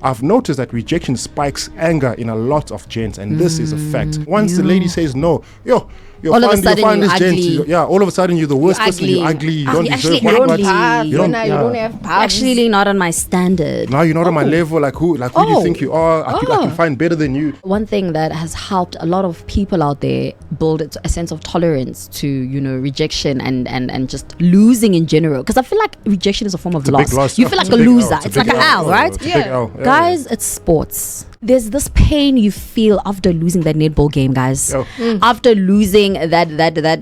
I've noticed that rejection spikes anger in a lot of gents, and this is a fact. Once the lady says no, you'll find this gent. All of a sudden you're the worst person. You're ugly. You don't deserve what you don't have power. Actually, not on my standard. Now you're not on my level. Like who do you think you are? I can find better than you. One thing that has helped a lot of people out there build a sense of tolerance to rejection and just losing in general. Because I feel like rejection is a form of loss. You feel like a loser. It's like an L, right? Yeah. Guys, it's sports. There's this pain you feel after losing that netball game, guys. After losing that,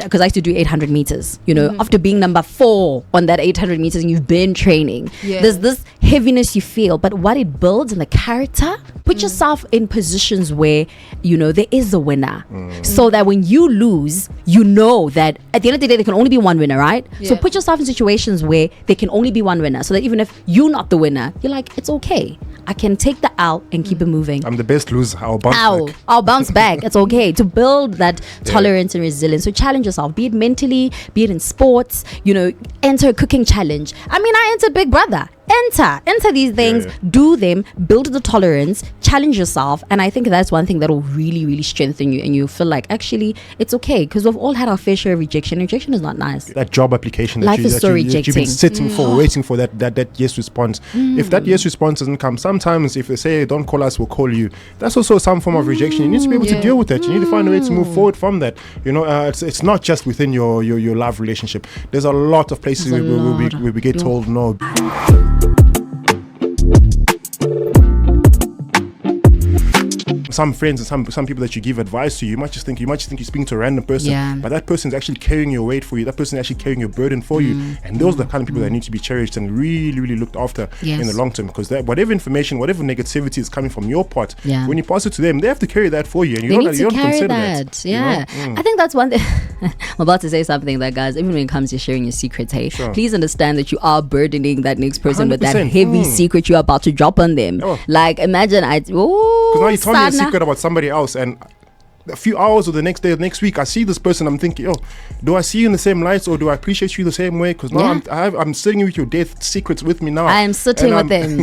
because I used to do 800 meters, after being number 4 on that 800 meters and you've been training, there's this heaviness you feel, but what it builds in the character, put yourself in positions where, there is a winner. So that when you lose, you know that at the end of the day, there can only be one winner, right? So put yourself in situations where there can only be one winner, so that even if you're not the winner, you're like, it's okay. I can take the L and keep it moving. I'm the best loser. I'll bounce back. It's okay to build that tolerance and resilience. So challenge yourself, be it mentally, be it in sports, enter a cooking challenge. I mean, I entered Big Brother. Enter these things, do them, build the tolerance, challenge yourself, and I think that's one thing that will really, really strengthen you, and you feel like actually it's okay, because we've all had our fair share of rejection. Rejection is not nice. That job application that you've been sitting for, waiting for that yes response. If that yes response doesn't come, sometimes if they say don't call us, we'll call you, that's also some form of rejection. You need to be able to deal with that. You need to find a way to move forward from that. It's not just within your love relationship. There's a lot of places where we get told no. Some friends and some people that you give advice to, you might just think you're speaking to a random person, but that person is actually carrying your weight for you. That person is actually carrying your burden for you, and those are the kind of people that need to be cherished and really, really looked after in the long term. Because whatever information, whatever negativity is coming from your part, when you pass it to them, they have to carry that for you, and you don't consider that. I think that's one thing. I'm about to say something that, guys, even when it comes to sharing your secrets, please understand that you are burdening that next person 100%. With that heavy secret you're about to drop on them. Like, imagine because now you told me a secret about somebody else, and a few hours or the next day or next week I see this person, I'm thinking, do I see you in the same lights, or do I appreciate you the same way? Because now I'm sitting with your death secrets with me now. I am sitting with them.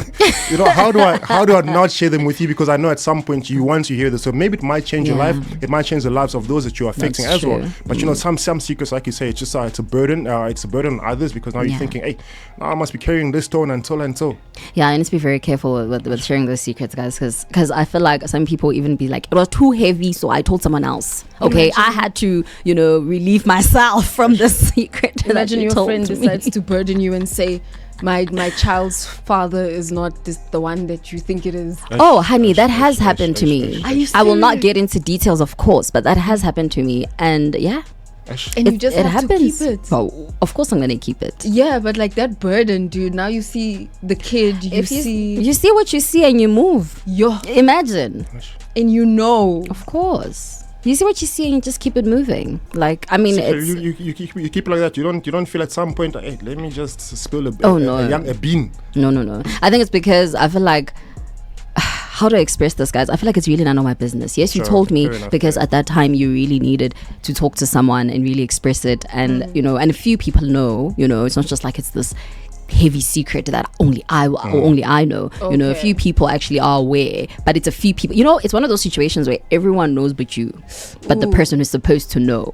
How do I not share them with you? Because I know at some point you want to hear this, so maybe it might change your life, it might change the lives of those that you're affecting as well. But some secrets, like you say, it's just it's a burden on others, because now you're thinking, hey, now I must be carrying this stone until I need to be very careful with sharing those secrets, guys, because I feel like some people even be like, it was too heavy, so I told someone else. I had to relieve myself from the secret. Imagine your friend decides to burden you and say, my child's father is not the one that you think it is. Oh, honey, that has happened to me. I will not get into details, of course, but that has happened to me, and and you just have to keep it. Oh, of course I'm gonna keep it. Yeah, but like that burden, dude. Now you see the kid. You see what you see, and you move. Imagine, and of course. You see what you see and you just keep it moving. Like, I mean, you keep it like that. You don't feel at some point, hey, let me just spill a bean. No. I think it's because I feel like, how do I express this, guys? I feel like it's really none of my business. Yes, you told me because at that time you really needed to talk to someone and really express it, and and a few people know. It's not just like it's this heavy secret that only I know. Okay. A few people actually are aware, but it's a few people. It's one of those situations where everyone knows but you, but the person who's supposed to know.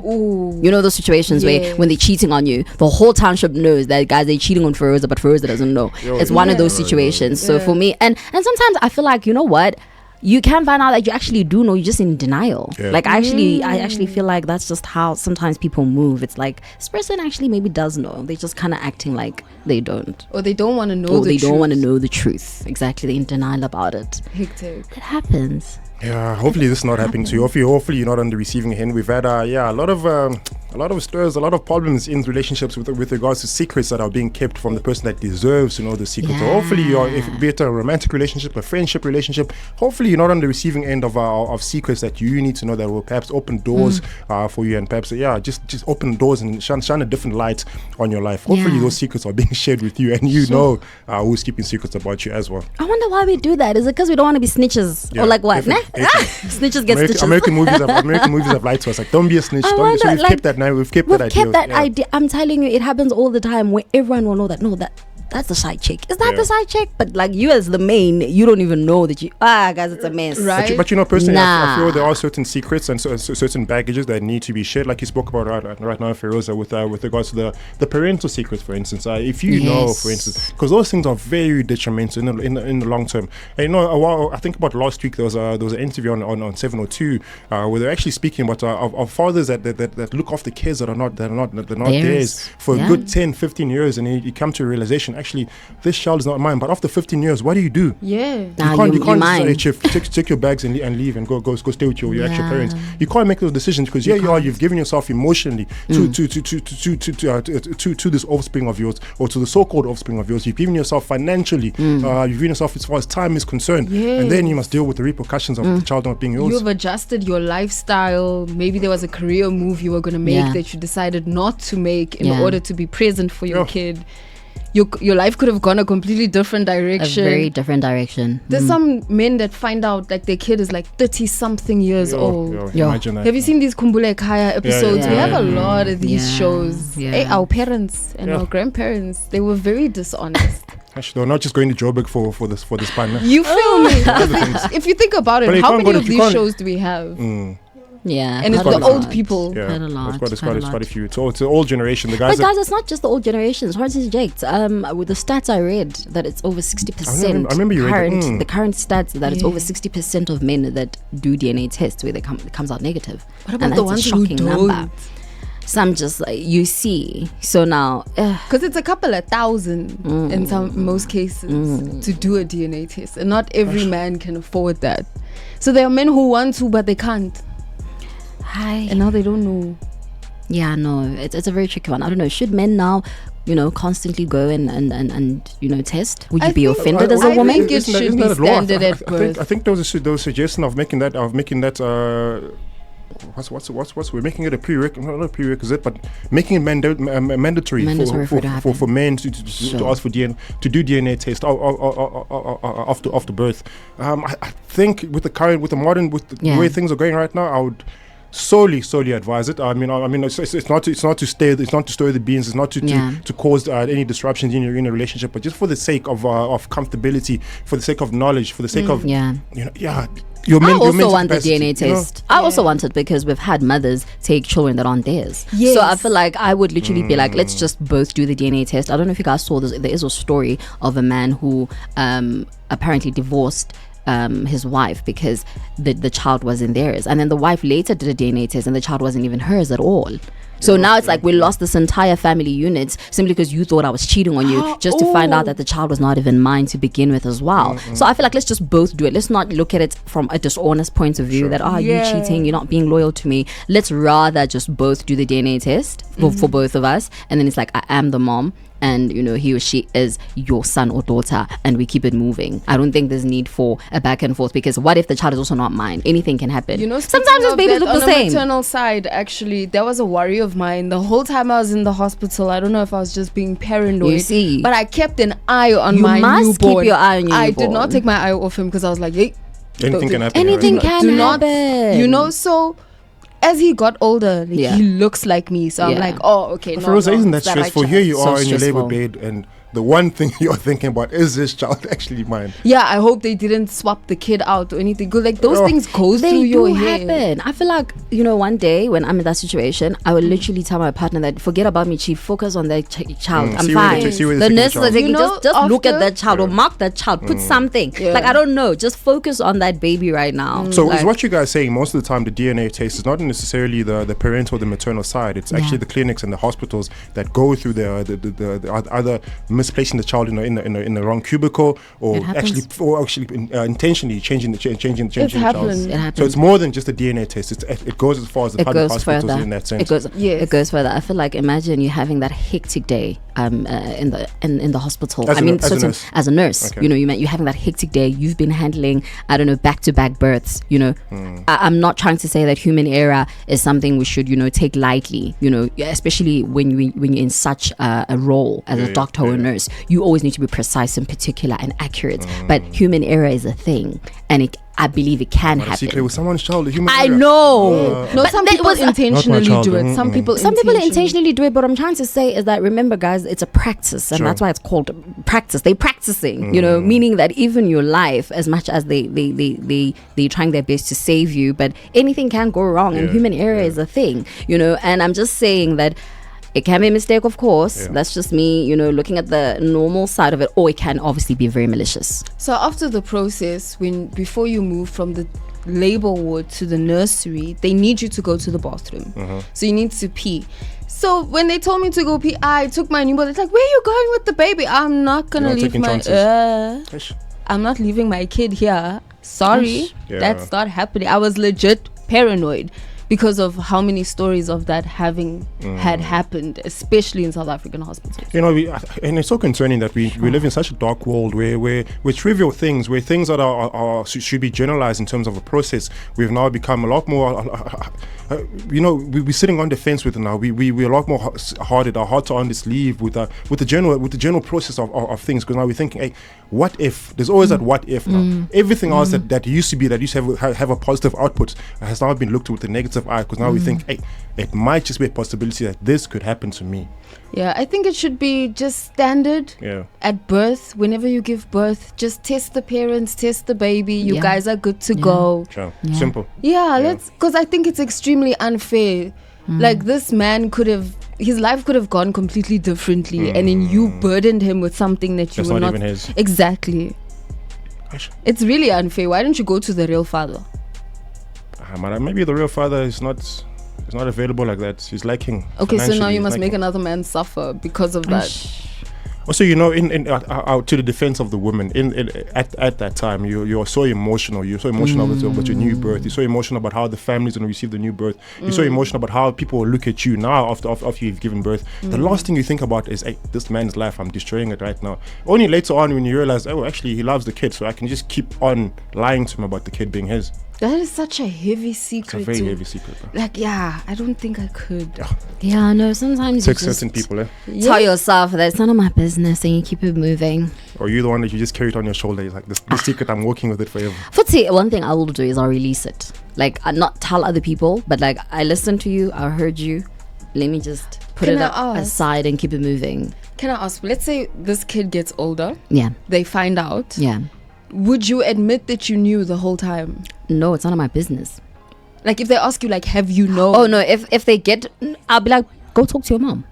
Those situations where when they're cheating on you, the whole township knows that, guys, they're cheating on Feroza, but Feroza doesn't know. It's one of those situations. So for me, and sometimes I feel like, what? You can find out that you actually do know, you're just in denial. Like, I actually feel like that's just how sometimes people move. It's like, this person actually maybe does know. They're just kind of acting like they don't. Or they don't want to know the truth. Or they don't want to know the truth. Exactly. They're in denial about it. Hectic. It happens. Yeah, hopefully this is not happening to you. Hopefully you're not on the receiving end. We've had a lot of stirs, a lot of problems in relationships with regards to secrets that are being kept from the person that deserves to know the secret. So hopefully be it a romantic relationship, a friendship relationship, hopefully you're not on the receiving end of secrets that you need to know that will perhaps open doors for you, and perhaps just open doors and shine a different light on your life. Hopefully those secrets are being shared with you, and who's keeping secrets about you as well. I wonder why we do that. Is it because we don't want to be snitches, or like what? Snitches get stitches. American movies have lied to us, like, don't be a snitch. So we've kept that now. We've kept that idea. I'm telling you, it happens all the time where everyone will know that. No, that that's the side chick. Is that the side chick? But like you as the main, you don't even know that guys, it's a mess. Right. But you know, personally, I feel there are certain secrets and certain baggages that need to be shared, like you spoke about right now, Feroza, with regards to the parental secrets, for instance. If you know, for instance, because those things are very detrimental in the long term. And you know, I think about last week there was an interview on 702 where they're actually speaking about of fathers that look after kids that are not theirs for a good 10, 15 years, and you come to a realization, actually, this child is not mine. But after 15 years, what do you do? Yeah, you can't just take your bags and leave and go stay with your actual parents. You can't make those decisions because you've given yourself emotionally to this offspring of yours, or to the so-called offspring of yours. You've given yourself financially. You've given yourself as far as time is concerned, and then you must deal with the repercussions of the child not being yours. You've adjusted your lifestyle. Maybe there was a career move you were going to make that you decided not to make in order to be present for your kid. Your life could have gone a completely different direction. A very different direction. There's some men that find out like their kid is like 30 something years old. Imagine that. Have you seen these Kumbule Kaya episodes? We have a lot of these shows. Yeah. Our parents and our grandparents, they were very dishonest. Actually, they're not just going to Joburg for this fun. You feel me? If you think about it, how many of these shows do we have? Yeah, and it's the old people. Yeah, it's quite a few. It's the old generation. The guys. But guys, it's not just the old generation. Sorry to interject. With the stats I read, that it's over 60%. I remember you read the current stats that it's over 60% of men that do DNA tests where it comes out negative. What about the ones who don't? Number. Some just like you see. So now, because it's a couple of thousand in most cases to do a DNA test, and not every man can afford that. So there are men who want to, but they can't. And now they don't know. Yeah, no, it's a very tricky one. I don't know. Should men now, constantly go and test? Would you be offended as a woman? I think it should be standard at birth. I think there was a suggestion of making that we're making it a prerequisite, but making it mandatory for men to ask for DNA, to do DNA test after birth. I think with the way things are going right now, I would solely advise it. I mean, it's not to stir the beans. It's not to cause any disruptions in your relationship, but just for the sake of comfortability, for the sake of knowledge, for the sake of I also want the DNA test. I also want it because we've had mothers take children that aren't theirs. Yes. So I feel like I would literally be like, let's just both do the DNA test. I don't know if you guys saw this. There is a story of a man who apparently divorced his wife because the child wasn't theirs, and then the wife later did a DNA test and the child wasn't even hers at all. So now it's like we lost this entire family unit simply because you thought I was cheating on you, just to find out that the child was not even mine to begin with as well. So I feel like let's just both do it. Let's not look at it from a dishonest point of view that you cheating, you're not being loyal to me. Let's rather just both do the DNA test for both of us, and then it's like I am the mom, and he or she is your son or daughter, and we keep it moving. I don't think there's need for a back and forth, because what if the child is also not mine? Anything can happen. Sometimes those babies look the same. On the maternal side, actually, there was a worry of mine the whole time I was in the hospital. I don't know if I was just being paranoid. You see, but I kept an eye on my newborn. You must keep your eye on your newborn. I did not take my eye off him because I was like, hey, anything can happen. Anything can happen. So as he got older, he looks like me. So I'm like, oh, okay. Feroza, isn't that stressful? Here you are in your labor bed, and the one thing you're thinking about is this child actually mine? Yeah, I hope they didn't swap the kid out or anything. Because those things go through your head. Happen. I feel like, one day when I'm in that situation, I will literally tell my partner that forget about me, chief, focus on that child. I'm fine. The nurses are taking, just look at that child or mark that child, put something. Like, I don't know, just focus on that baby right now. So is what you guys saying, most of the time the DNA test is not necessarily the parental or the maternal side. It's actually the clinics and the hospitals that go through the other misplacing the child in the wrong cubicle, or actually intentionally changing the child. It happens. So it's more than just a DNA test. It goes as far as the public hospitals in that sense. It goes further. I feel like, imagine you having that hectic day in the hospital. As a nurse, okay. You're having that hectic day. You've been handling, I don't know, back-to-back births. I'm not trying to say that human error is something we should take lightly. Especially when you're in such a role as a doctor or a nurse. nurse, you always need to be precise and particular and accurate. But human error is a thing, and I believe it can happen. Secret with someone's child, human I error. know. No, some people intentionally do it. Some people intentionally do it. But what I'm trying to say is that, remember, guys, it's a practice, and that's why it's called practice. They're practicing, meaning that even your life, as much as they're trying their best to save you, but anything can go wrong, and human error is a thing, and I'm just saying that it can be a mistake, of course. That's just me, looking at the normal side of it, or it can obviously be very malicious. So after the process, before you move from the labor ward to the nursery, they need you to go to the bathroom. So you need to pee. So when they told me to go pee, I took my newborn. It's like, where are you going with the baby? I'm not gonna leave my I'm not leaving my kid here. Sorry, that's not happening. I was legit paranoid because of how many stories of that had happened, especially in South African hospitals. And it's so concerning that we live in such a dark world where trivial things, where things that are should be generalized in terms of a process, we've now become a lot more. We're sitting on the fence with it now. We're a lot more hard to on the sleeve with the general process of things, because now we're thinking, hey, what if? There's always that what if now. Everything else that used to have a positive output has now been looked with a negative eye, because now we think, hey, it might just be a possibility that this could happen to me. Yeah, I think it should be just standard at birth. Whenever you give birth, just test the parents, test the baby. You guys are good to go. Sure. Simple. Let's, because I think it's extremely unfair. Like, this man his life could have gone completely differently, and then you burdened him with something that you were not even his. Exactly. It's really unfair. Why don't you go to the real father? Maybe the real father is not available like that. He's lacking. Okay, so now you must make another man suffer because of that. Also, to the defense of the woman, at that time, you're so emotional. You're so emotional about your new birth. You're so emotional about how the family's going to receive the new birth. You're so emotional about how people will look at you now after you've given birth. The last thing you think about is, hey, this man's life, I'm destroying it right now. Only later on when you realize, oh, actually, he loves the kid, so I can just keep on lying to him about the kid being his. That is such a heavy secret. It's a very heavy secret. Like, I don't think I could. Yeah, no, sometimes you just certain people, tell yourself that it's none of my business, and you keep it moving. Or you're the one that you just carry it on your shoulder. It's like, this secret, I'm working with it forever. Futhi, one thing I will do is I'll release it. Like, I'll not tell other people, but like, I listened to you, I heard you. Let me just put it aside and keep it moving. Can I ask, let's say this kid gets older. Yeah. They find out. Yeah. Would you admit that you knew the whole time? No, it's none of my business. Like, if they ask you, like, have you known? Oh no, if they get, I'll be like, go talk to your mom.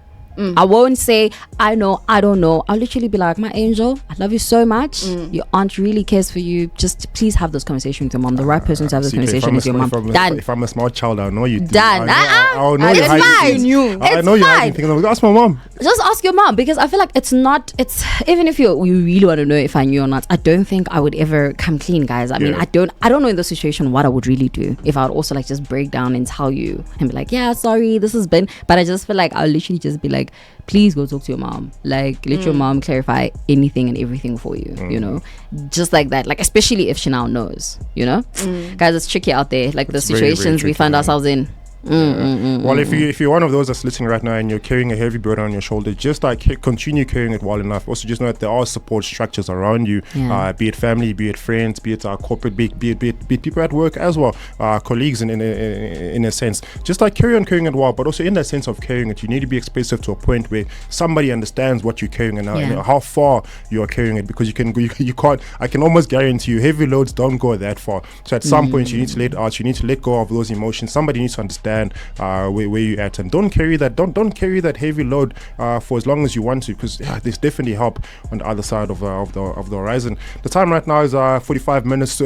I won't say I know, I don't know. I'll literally be like, my angel, I love you so much. Your aunt really cares for you. Just please have this conversation with your mom. The right person to have this conversation is your mom. If I'm a small child, I know you. Done. I know you're hiding things. I know you're hiding things. Ask my mom. Just ask your mom, because I feel like it's even if you really want to know if I knew or not, I don't think I would ever come clean, guys. I mean, I don't know in this situation what I would really do. If I would also like just break down and tell you and be like, yeah, sorry, this has been, but I just feel like I'll literally just be like, please go talk to your mom. Like, let your mom clarify anything and everything for you, just like that. Like, especially if she now knows, guys, it's tricky out there. Like, the situations very, very we find ourselves in. Well, if you're one of those that's listening right now and you're carrying a heavy burden on your shoulder, just like continue carrying it well enough. Also, just know that there are support structures around you, be it family, be it friends, be it corporate, be it people at work as well, colleagues in a sense. Just like carrying it well, but also in that sense of carrying it, you need to be expressive to a point where somebody understands what you're carrying and how far you are carrying it, because you can't. I can almost guarantee you, heavy loads don't go that far. So at some point, you need to let out. You need to let go of those emotions. Somebody needs to understand where you're at, and don't carry that heavy load for as long as you want to, because there's definitely help on the other side of the horizon. The time right now is 45 minutes.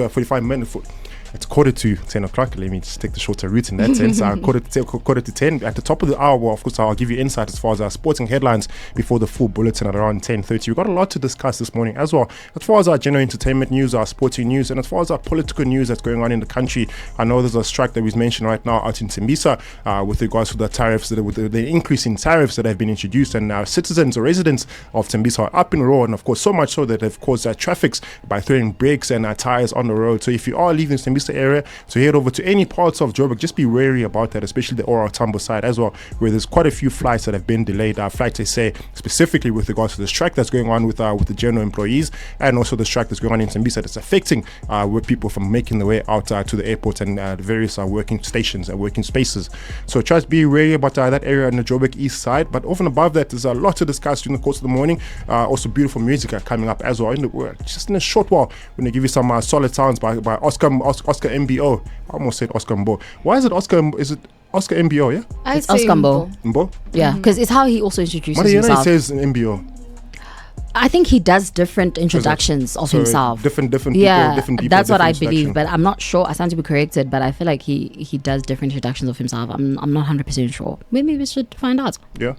It's 10:15 o'clock. Let me just take the shorter route in that sense. Quarter to 10. At the top of the hour, of course, I'll give you insight as far as our sporting headlines before the full bulletin at around 10:30. We've got a lot to discuss this morning as well, as far as our general entertainment news, our sporting news, and as far as our political news that's going on in the country. I know there's a strike that was mentioned right now out in Tembisa with regards to the tariffs, with the increase in tariffs that have been introduced, and our citizens or residents of Tembisa are up in roar, and of course so much so that they've caused traffics by throwing brakes and tires on the road. So if you are leaving Tembisa Tembisa area. So head over to any parts of Joburg. Just be wary about that, especially the Ora Tambo side as well, where there's quite a few flights that have been delayed. Flights, they say, specifically with regards to the strike that's going on with the general employees, and also the strike that's going on in Tembisa that's affecting with people from making the way out to the airport and the various working stations and working spaces. So just be wary about that area on the Joburg east side. But over and above that, there's a lot to discuss during the course of the morning. Also beautiful music coming up as well. Just in a short while, we're going to give you some solid sounds by Oscar MBO. I almost said Oscar Mbo. Why is it Oscar? Is it Oscar MBO? Yeah, it's Oscar Mbo. Mbo. Yeah, because it's how he also introduces himself. He says MBO. I think he does different introductions of himself. Different people. Yeah, different people, that's what I different believe. But I'm not sure. I stand to be corrected, but I feel like he does different introductions of himself. I'm not 100% sure. Maybe we should find out. Yeah.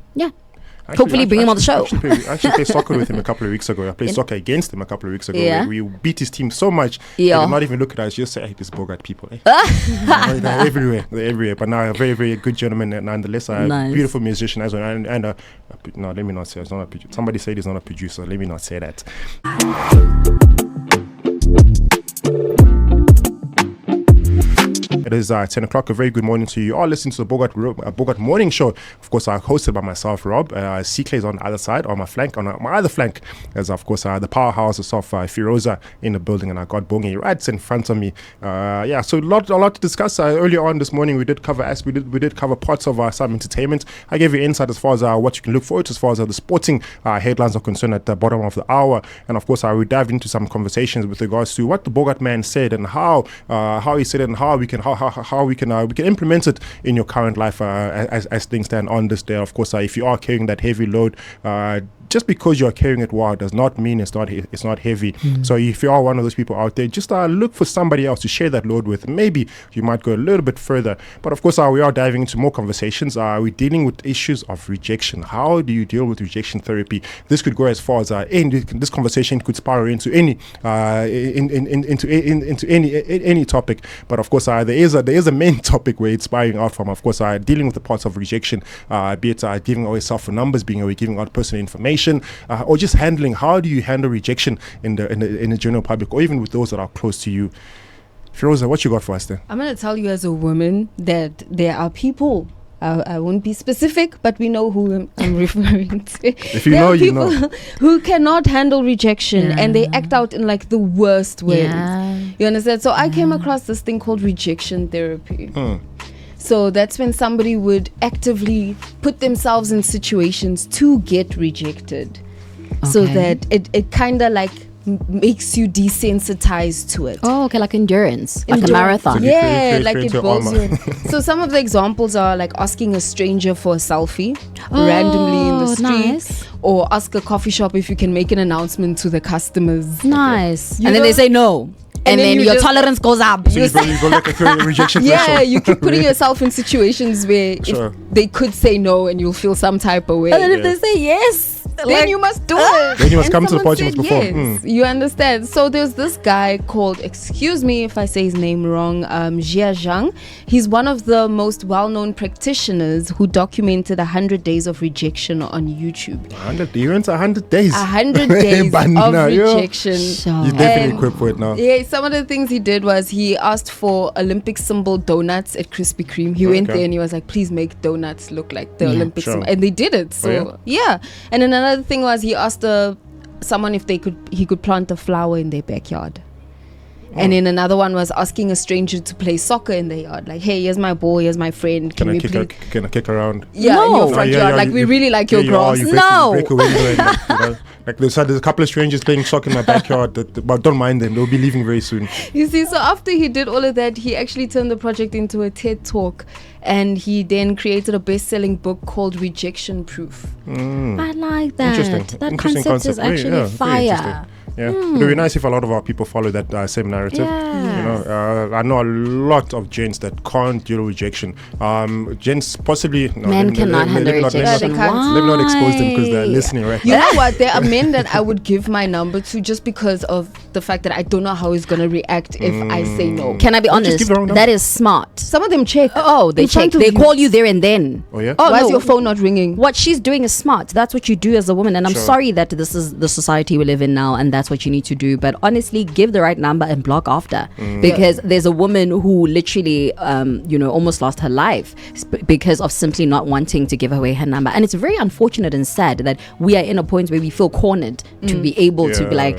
Hopefully bring him on the show. I actually played soccer with him a couple of weeks ago. I played soccer against him a couple of weeks ago. Yeah. We beat his team so much. Yeah. They did not even look at us. Just say, hey, this Bogart people. They're everywhere. They're everywhere. But now a very, very good gentleman nonetheless. Nice. Beautiful musician as well. And no, let me not say it's not a producer. Somebody said he's not a producer. Let me not say that. It is 10 o'clock. A very good morning to you. You are listening to the Bogart Morning Show. Of course, hosted by myself, Rob. C-Clay is on the other side, on my flank, on my other flank. There's, of course, the powerhouses of Firoza in the building, and I got Bongi right in front of me. So a lot to discuss. Earlier on this morning, we did cover parts of some entertainment. I gave you insight as far as what you can look forward to, as far as the sporting headlines are concerned at the bottom of the hour. And of course, we dived into some conversations with regards to what the Bogart man said and how he said it and how we can implement it in your current life as things stand on this day. Of course, if you are carrying that heavy load, just because you're carrying it well does not mean it's not heavy. So if you are one of those people out there, just look for somebody else to share that load with. Maybe you might go a little bit further. But of course, we are diving into more conversations. We're dealing with issues of rejection. How do you deal with rejection therapy? This could go as far as this conversation could spiral into any any topic. But of course, there is a main topic where it's spiraling out from. Of course, dealing with the parts of rejection, be it giving away cell phone numbers, giving out personal information. Or just handling. How do you handle rejection in the general public, or even with those that are close to you? Firoza, what you got for us there? I'm going to tell you as a woman that there are people. I won't be specific, but we know who I'm referring to. If you know, you know. Who cannot handle rejection, and they act out in like the worst ways. Yeah. You understand? So I came across this thing called rejection therapy. So that's when somebody would actively put themselves in situations to get rejected, so that it kind of like makes you desensitized to it. Oh, okay, like endurance, like a marathon. So like it builds you. So some of the examples are like asking a stranger for a selfie randomly in the street, or ask a coffee shop if you can make an announcement to the customers. Nice. And then they say no. And then your tolerance goes up. So you go like a rejection threshold. Yeah, you keep putting yourself in situations where if they could say no and you'll feel some type of way. And then if they say yes, then you must do it. Then you must come to the party before. Yes, you understand. So there's this guy called, excuse me if I say his name wrong, Jia Zhang. He's one of the most well-known practitioners who documented 100 days of rejection on YouTube. 100 days? 100 days? 100 days of rejection. You're definitely equipped for it now. Yeah, some of the things he did was he asked for Olympic symbol donuts at Krispy Kreme. He went there and he was like, please make donuts look like the Olympic symbol. And they did it. So, And then another thing was he asked someone if he could plant a flower in their backyard. And then another one was asking a stranger to play soccer in their yard. Like, hey, here's my ball, here's my friend. Can I kick around? Yeah, in your front yard. Like, we really like your grass. Like there's a couple of strangers playing soccer in my backyard, but don't mind them. They'll be leaving very soon. You see, so after he did all of that, he actually turned the project into a TED Talk. And he then created a best-selling book called Rejection Proof. I like that. Interesting. That concept is actually fire. Yeah, it would be nice if a lot of our people follow that same narrative. I know a lot of gents that can't deal with rejection. Gents possibly men cannot handle rejection. Let me not expose them because they're listening right now. You know what? There are men that I would give my number to just because of the fact that I don't know how he's gonna react if I say no. Can I be honest? That is smart. Some of them check. They check. They call you there and then. Oh yeah. Why is your phone not ringing? What she's doing is smart. That's what you do as a woman. And I'm sorry that this is the society we live in now, and that's what you need to do. But honestly, give the right number and block after, because there's a woman who literally almost lost her life because of simply not wanting to give away her number. And it's very unfortunate and sad that we are in a point where we feel cornered to be able to be like,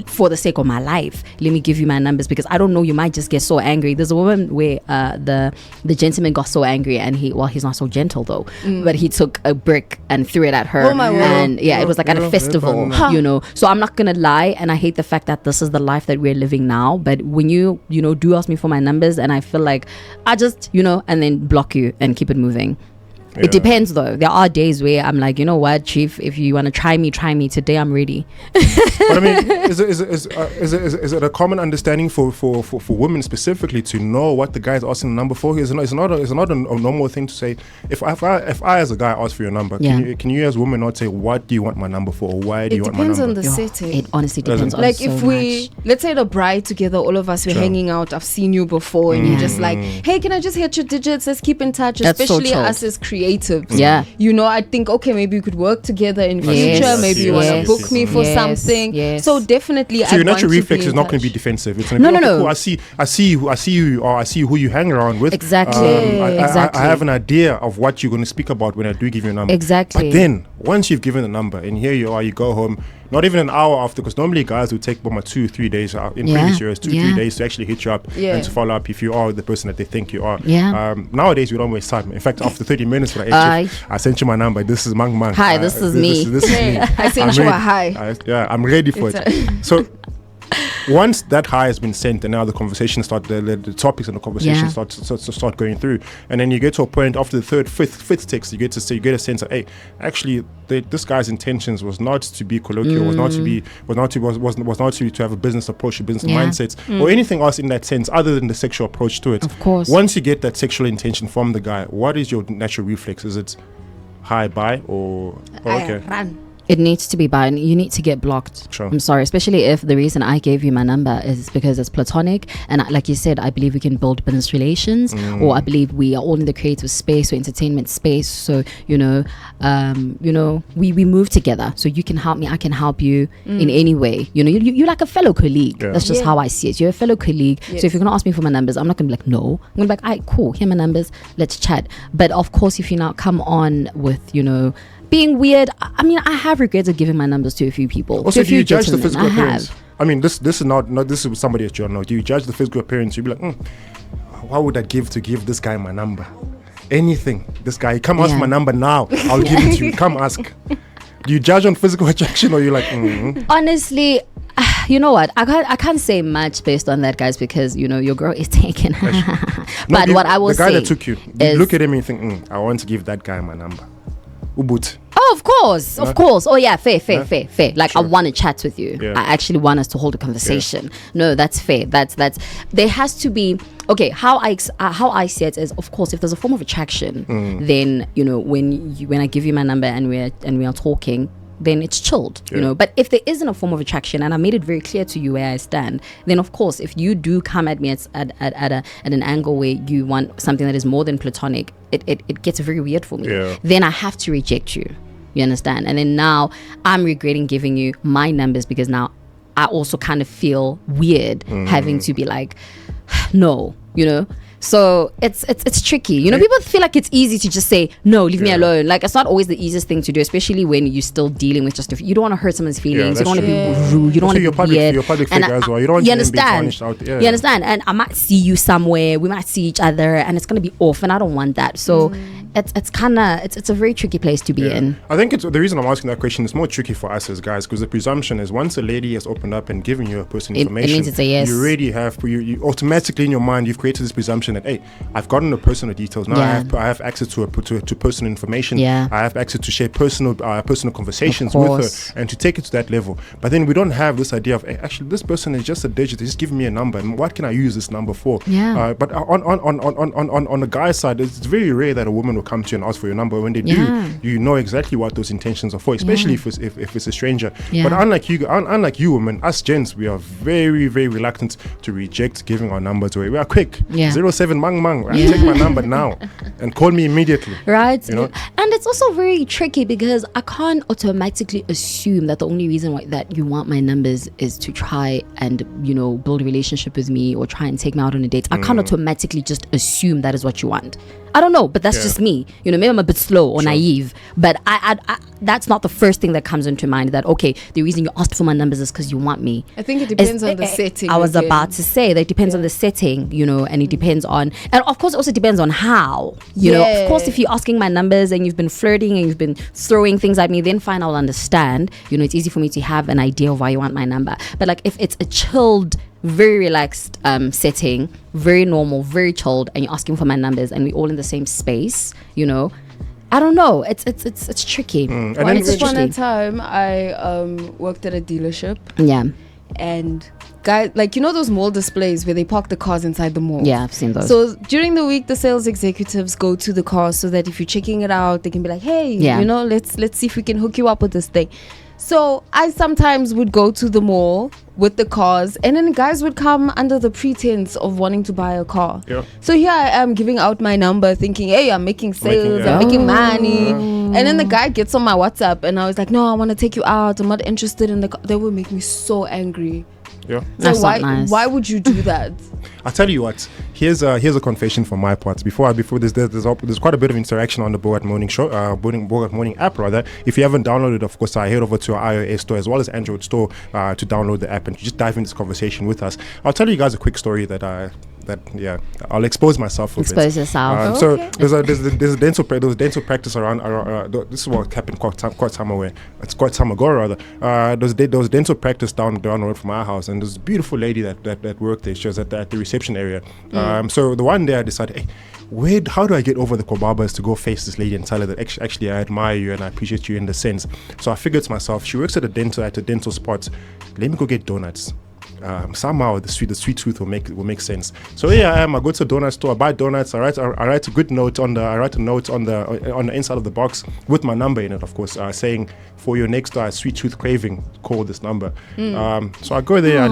for the sake of my life, let me give you my numbers, because I don't know, you might just get so angry. There's a woman where the gentleman got so angry, and he's not so gentle though, but he took a brick and threw it at her. Oh my word. And it was like at a festival, so I'm not gonna lie, and I hate the fact that this is the life that we're living now. But when you do ask me for my numbers, and I feel like I just and then block you and keep it moving. It depends though. There are days where I'm like, you know what, Chief, if you want to try me today, I'm ready. But I mean, is it a common understanding for women specifically to know what the guy's asking the number for? It's not a normal thing to say. If I as a guy ask for your number, can you as women not say, what do you want my number for, or why do you want my number? It depends on the setting. It honestly depends on like so if we much. Let's say the bride together, all of us were hanging out, I've seen you before, and you're just like, hey, can I just hit your digits, let's keep in touch. That's especially so us as creatives. Yeah. I think, okay, maybe we could work together in future. Yes. Maybe you want to book me for something. Yes. So definitely, so your natural reflex is not going to be defensive. It's going to be cool. I see you, or I see who you hang around with. Exactly. I have an idea of what you're going to speak about when I do give you a number. Exactly. But then once you've given a number, and here you are, you go home. Not even an hour after, because normally guys would take about 2-3 days in previous years, 2-3 days to actually hit you up and to follow up if you are the person that they think you are. Nowadays we don't waste time. In fact, after 30 minutes, I sent you my number. This is Mang. Hi, this is me. This is me. I sent you a hi. I'm ready for it. So once that hi has been sent, and now the conversation the topics and the conversation start going through, and then you get to a point after the third, fifth text, you get a sense of, hey, actually, this guy's intentions was not to be colloquial, was not to have a business approach, a business mindset, or anything else in that sense, other than the sexual approach to it. Of course. Once you get that sexual intention from the guy, what is your natural reflex? Is it hi, bye, or okay? Run. It needs to be by, and you need to get blocked. Sure. I'm sorry, especially if the reason I gave you my number is because it's platonic, and like you said, I believe we can build business relations, or I believe we are all in the creative space or entertainment space. So we move together. So you can help me, I can help you in any way. You're like a fellow colleague. That's just how I see it. You're a fellow colleague. So if you're gonna ask me for my numbers, I'm not gonna be like, no. I'm gonna be like, alright, cool. Here are my numbers. Let's chat. But of course, if you now come on with being weird, I mean, I have regretted giving my numbers to a few people. Also, do you judge the physical appearance? I mean, this is not this is somebody that you don't know. Do you judge the physical appearance? You'd be like, what would I give to give this guy my number? Anything. This guy, come ask my number now. I'll give it to you. Come ask. Do you judge on physical attraction, or you're like, Honestly, you know what? I can't say much based on that, guys, because your girl is taken. But what I will say, the guy that took you look at him and you think, I want to give that guy my number. Ubut. Oh, of course. Oh yeah, fair. Like, sure. I want to chat with you. I actually want us to hold a conversation. No, that's fair. That's there has to be. Okay, how I see it is, of course, if there's a form of attraction, then when I give you my number and we are talking, then it's chilled, But if there isn't a form of attraction, and I made it very clear to you where I stand, then of course, if you do come at me at an angle where you want something that is more than platonic, it gets very weird for me. Then I have to reject you. You understand? And then now I'm regretting giving you my numbers, because now I also kind of feel weird having to be like, no, So it's tricky. People feel like it's easy to just say, no, leave me alone. Like, it's not always the easiest thing to do, especially when you're still dealing with you don't want to hurt someone's feelings. You don't want to be rude. You don't want to be weird. You're public figure as well. You don't want to be tarnished out. You understand? And I might see you somewhere. We might see each other, and it's going to be off, and I don't want that. So it's a very tricky place to be in. I think it's the reason I'm asking that question is more tricky for us as guys, because the presumption is once a lady has opened up and given you a personal information, it means it's a yes. You already have you automatically in your mind you've created this presumption that, hey, I've gotten the personal details now. I have access to personal information. I have access to share personal conversations with her and to take it to that level. But then we don't have this idea of, hey, actually this person is just a digit. They're just giving me a number, and what can I use this number for? But on the guy's side, it's very rare that a woman will come to you and ask for your number. When they do, you know exactly what those intentions are for, especially if it's a stranger. But unlike you women, us gents, we are very, very reluctant to reject giving our numbers away. We are quick. 07 mang. Take my number now and call me immediately. Right. You know? And it's also very tricky because I can't automatically assume that the only reason that you want my numbers is to try and, you know, build a relationship with me or try and take me out on a date. I can't automatically just assume that is what you want. I don't know, but that's just me. You know, maybe I'm a bit slow or naive, but I that's not the first thing that comes into mind, that, okay, the reason you asked for my numbers is because you want me. I think it depends on the setting. I was about to say that it depends on the setting, you know, and it depends on, and of course it also depends on how, you know. Of course, if you're asking my numbers and you've been flirting and you've been throwing things at me, then fine, I'll understand. You know, it's easy for me to have an idea of why you want my number. But like if it's a chilled, very relaxed setting, very normal, very chilled, and you're asking for my numbers and we're all in the same space, you know, I don't know, it's tricky. Once upon a time I worked at a dealership, and guys, like, you know those mall displays where they park the cars inside the mall? Yeah, I've seen those. So during the week the sales executives go to the cars so that if you're checking it out they can be like, hey, you know, let's see if we can hook you up with this thing. So I sometimes would go to the mall with the cars, and then guys would come under the pretense of wanting to buy a car. So here I am giving out my number thinking, hey, I'm making sales, I'm making money. And then the guy gets on my WhatsApp and I was like, no, I want to take you out, I'm not interested in the car. They would make me so angry. So that's not nice. Why would you do that? I'll tell you what. Here's a confession from my part. Before there's quite a bit of interaction on the Bogart Morning Show, Bogart Morning app rather. If you haven't downloaded, of course, head over to our iOS store as well as Android store to download the app and just dive into this conversation with us. I'll tell you guys a quick story that I'll expose myself for expose yourself. So there's a dental practice around this is what happened quite time away. It's quite time ago rather. There was dental practice down the road from our house, and there's a beautiful lady that worked there. She was at the reception area. So the one day I decided, hey, how do I get over the Kobabas to go face this lady and tell her that actually I admire you and I appreciate you in the sense. So I figured to myself, she works at a dental spot. Let me go get donuts. Somehow the sweet tooth will make sense. So here I am. I go to a donut store. I buy donuts. I write a note on the inside of the box with my number in it, of course, saying, for your next sweet tooth craving, call this number. So I go there. I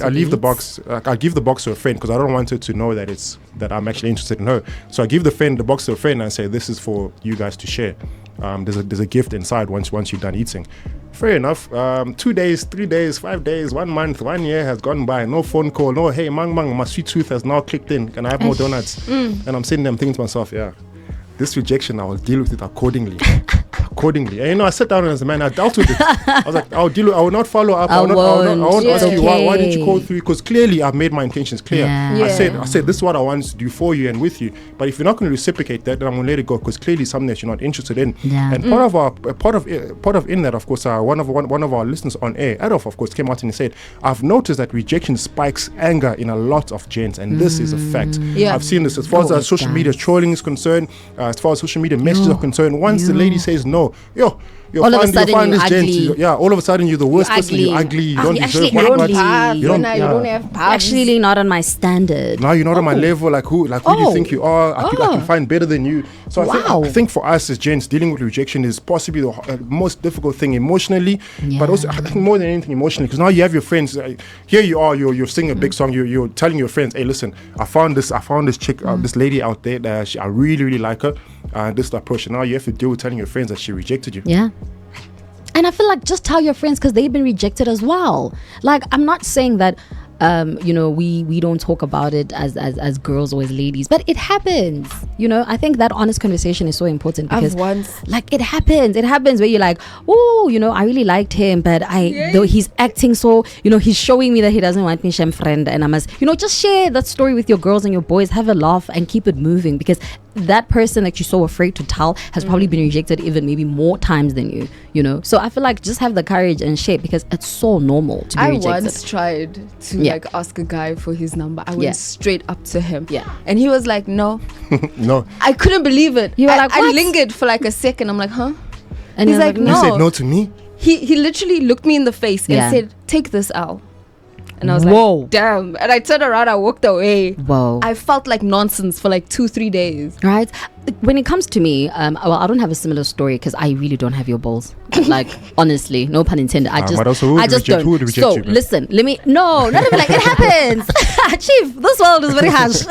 leave the box. I give the box to a friend because I don't want her to know that I'm actually interested in her. So I give the box to a friend and I say, this is for you guys to share. There's a gift inside once you're done eating. Fair enough. 2 days, 3 days, 5 days, 1 month, 1 year has gone by. No phone call. No, hey, mang, my sweet tooth has now clicked in. Can I have more donuts? And I'm sitting there thinking to myself, this rejection, I will deal with it accordingly. And you know, I sat down as a man, I dealt with it. I was like, I will not follow up. I won't ask you why did you call through, because clearly I've made my intentions clear. I said this is what I want to do for you and with you, but if you're not going to reciprocate that, then I'm going to let it go, because clearly something that you're not interested in. And part of that, of course, one of our listeners on air, Adolf, of course, came out and he said, I've noticed that rejection spikes anger in a lot of gents, and this is a fact. I've seen this as far as social media trolling is concerned, as far as social media messages are concerned. Once the lady says no, you're all of a sudden you're ugly. All of a sudden you're the worst person. You're ugly. You don't deserve what you don't have pubs. Actually not on my standard. Now you're not on my level. Who do you think you are? I can find better than you. So I think for us as gents, dealing with rejection is possibly the most difficult thing emotionally, but also I think more than anything emotionally, because now you have your friends. Here you are. You're singing a big song. You're telling your friends, hey, listen, I found this chick, this lady out there that I really, really like her. This is the approach. And now you have to deal with telling your friends that she rejected you. Yeah. And I feel like just tell your friends, because they've been rejected as well. Like, I'm not saying that we don't talk about it as girls or as ladies, but it happens. I think that honest conversation is so important, because it happens where you're like, oh, I really liked him, but though he's acting so, he's showing me that he doesn't want me, shem friend, and I must, just share that story with your girls and your boys, have a laugh and keep it moving, because that person that you're so afraid to tell has probably been rejected even maybe more times than you. So I feel like just have the courage and share, because it's so normal to be rejected. I once tried to ask a guy for his number. I went straight up to him, and he was like, no. No, I couldn't believe it. You were like, what? I lingered for like a second. I'm like, huh? And he's like, no. You said no to me? He literally looked me in the face and said, take this out. And I was like, damn. And I turned around, I walked away. Whoa. I felt like nonsense for like 2-3 days. Right? When it comes to me, well, I don't have a similar story because I really don't have your balls. Like, honestly, no pun intended. I just don't. So, listen, not even like, it happens. Chief, this world is very harsh.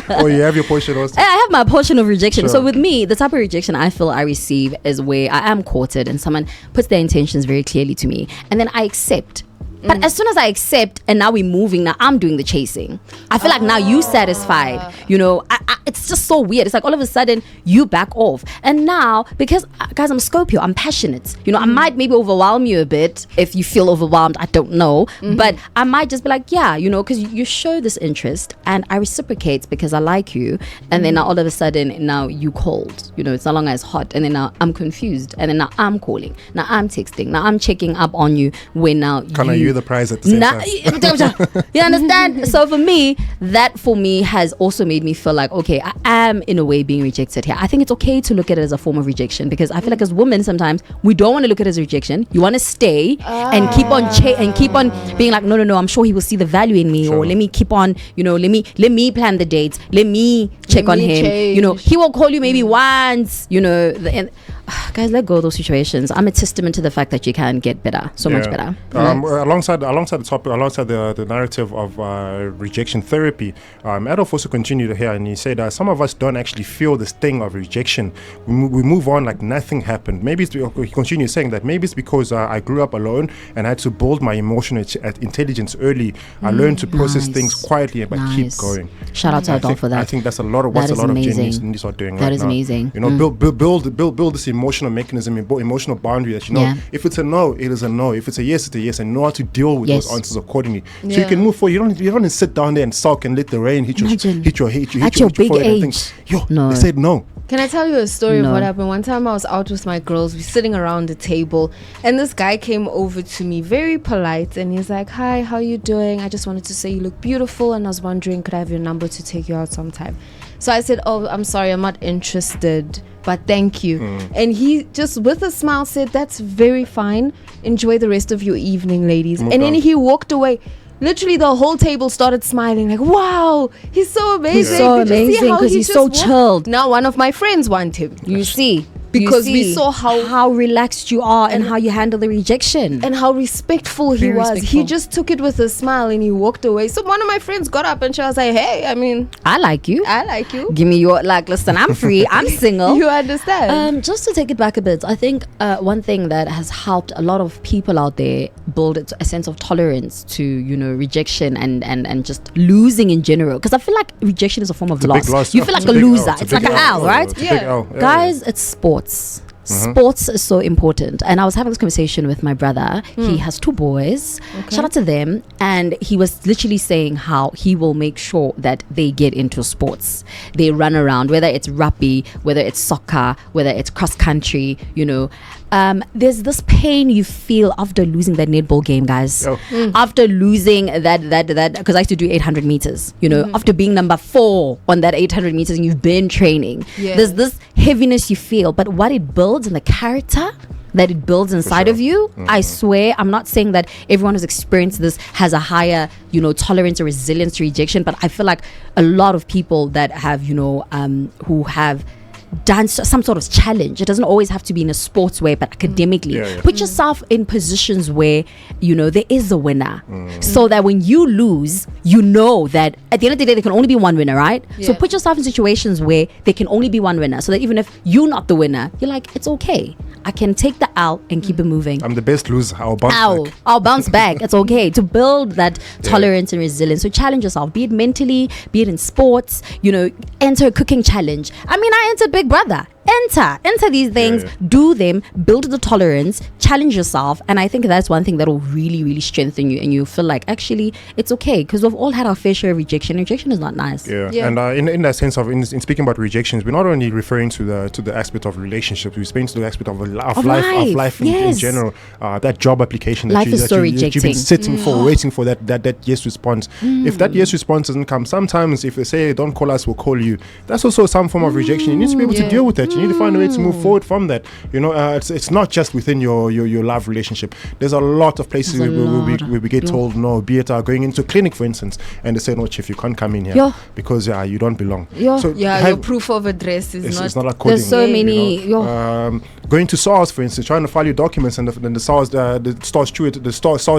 Oh, you have your portion also? I have my portion of rejection. Sure. So with me, the type of rejection I feel I receive is where I am courted and someone puts their intentions very clearly to me. And then I accept. But as soon as I accept and now we're moving, now I'm doing the chasing. I feel like now you satisfied. You know, it's just so weird. It's like all of a sudden you back off. And now, because, guys, I'm Scorpio, I'm passionate. You know, I might maybe overwhelm you a bit if you feel overwhelmed. I don't know. But I might just be like, yeah, you know, because you show this interest and I reciprocate because I like you. And then now all of a sudden, now you cold. You know, it's no longer as hot. And then now I'm confused. And then now I'm calling. Now I'm texting. Now I'm checking up on you when now you the prize at the same time. You understand? So for me has also made me feel like, okay, I am in a way being rejected here. I think it's okay to look at it as a form of rejection because I feel like as women sometimes we don't want to look at it as rejection. You want to stay and keep on being like, no, I'm sure he will see the value in me, or let me keep on, you know, let me plan the dates, let me check on him, change. You know, he will call you maybe once, you know, guys, let go of those situations. I'm a testament to the fact that you can get better, much better. Alongside the topic, alongside the narrative of rejection therapy, Adolf also continued here, and he said some of us don't actually feel the sting of rejection. We move on like nothing happened. Maybe he continues saying that maybe it's because I grew up alone and I had to build my emotional intelligence early. I learned to process things quietly but keep going. Shout out to Adolf for that. I think that's a lot of what a lot of geniuses are doing right now. That is amazing. You know, build this emotional mechanism, emotional boundary that you know, if it's a no, it is a no. If it's a yes, it's a yes, and know how to deal with those answers accordingly. So you can move forward. You don't sit down there and sulk and let the rain hit your big age. They said no. Can I tell you a story of what happened? One time I was out with my girls, we're sitting around the table, and this guy came over to me, very polite, and he's like, "Hi, how you doing? I just wanted to say you look beautiful, and I was wondering, could I have your number to take you out sometime?" So I said, "Oh, I'm sorry, I'm not interested, but thank you." And he just with a smile said, "That's very fine. Enjoy the rest of your evening, ladies." And then he walked away. Literally the whole table started smiling like, wow, he's so amazing. He's so amazing because he's so chilled. Now one of my friends want him. You see. Because we saw how relaxed you are and how you handle the rejection and how respectful he was. He just took it with a smile and he walked away. So one of my friends got up and she was like, "Hey, I mean, I like you. Give me your listen, I'm free. I'm single." You understand? Just to take it back a bit, I think one thing that has helped a lot of people out there build a sense of tolerance to, you know, rejection and just losing in general, because I feel like rejection is a form of loss. You feel like a loser. It's like an L, right? Guys, it's sport. Sports is so important. And I was having this conversation with my brother. He has 2 boys. Shout out to them. And he was literally saying how he will make sure that they get into sports. They run around, whether it's rugby, whether it's soccer, whether it's cross country, you know. There's this pain you feel after losing that netball game, guys. After losing that because I used to do 800 meters, you know, after being number 4 on that 800 meters and you've been training, there's this heaviness you feel, but what it builds and the character that it builds inside of you, I swear, I'm not saying that everyone who's experienced this has a higher, you know, tolerance or resilience to rejection, but I feel like a lot of people that have, you know, who have done some sort of challenge, it doesn't always have to be in a sports way, but academically, put yourself in positions where, you know, there is a winner, so that when you lose, you know that at the end of the day there can only be one winner, right? So put yourself in situations where there can only be one winner, so that even if you're not the winner, you're like, it's okay, I can take the L and keep it moving. I'm the best loser. I'll bounce back. It's okay to build that tolerance and resilience. So challenge yourself, be it mentally, be it in sports, you know, enter a cooking challenge. I mean, I entered Big Brother. Enter these things, do them, build the tolerance, challenge yourself, and I think that's one thing that will really, really strengthen you, and you feel like actually it's okay, because we've all had our fair share of rejection. Rejection is not nice. And in that sense of in speaking about rejections, we're not only referring to the aspect of relationships, we're speaking to the aspect of life in general. That job application that you've been sitting for, waiting for that yes response. If that yes response doesn't come, sometimes if they say don't call us, we'll call you, that's also some form of rejection. You need to be able to deal with that. that. You need to find a way to move forward from that. You know, it's not just within your love relationship. There's a lot of places where we get told no, be it going into a clinic, for instance, and they say, no, chief, you can't come in here because you don't belong. So your proof of address is not according. There's so many. Going to SARS, for instance, trying to file your documents, and then the SARS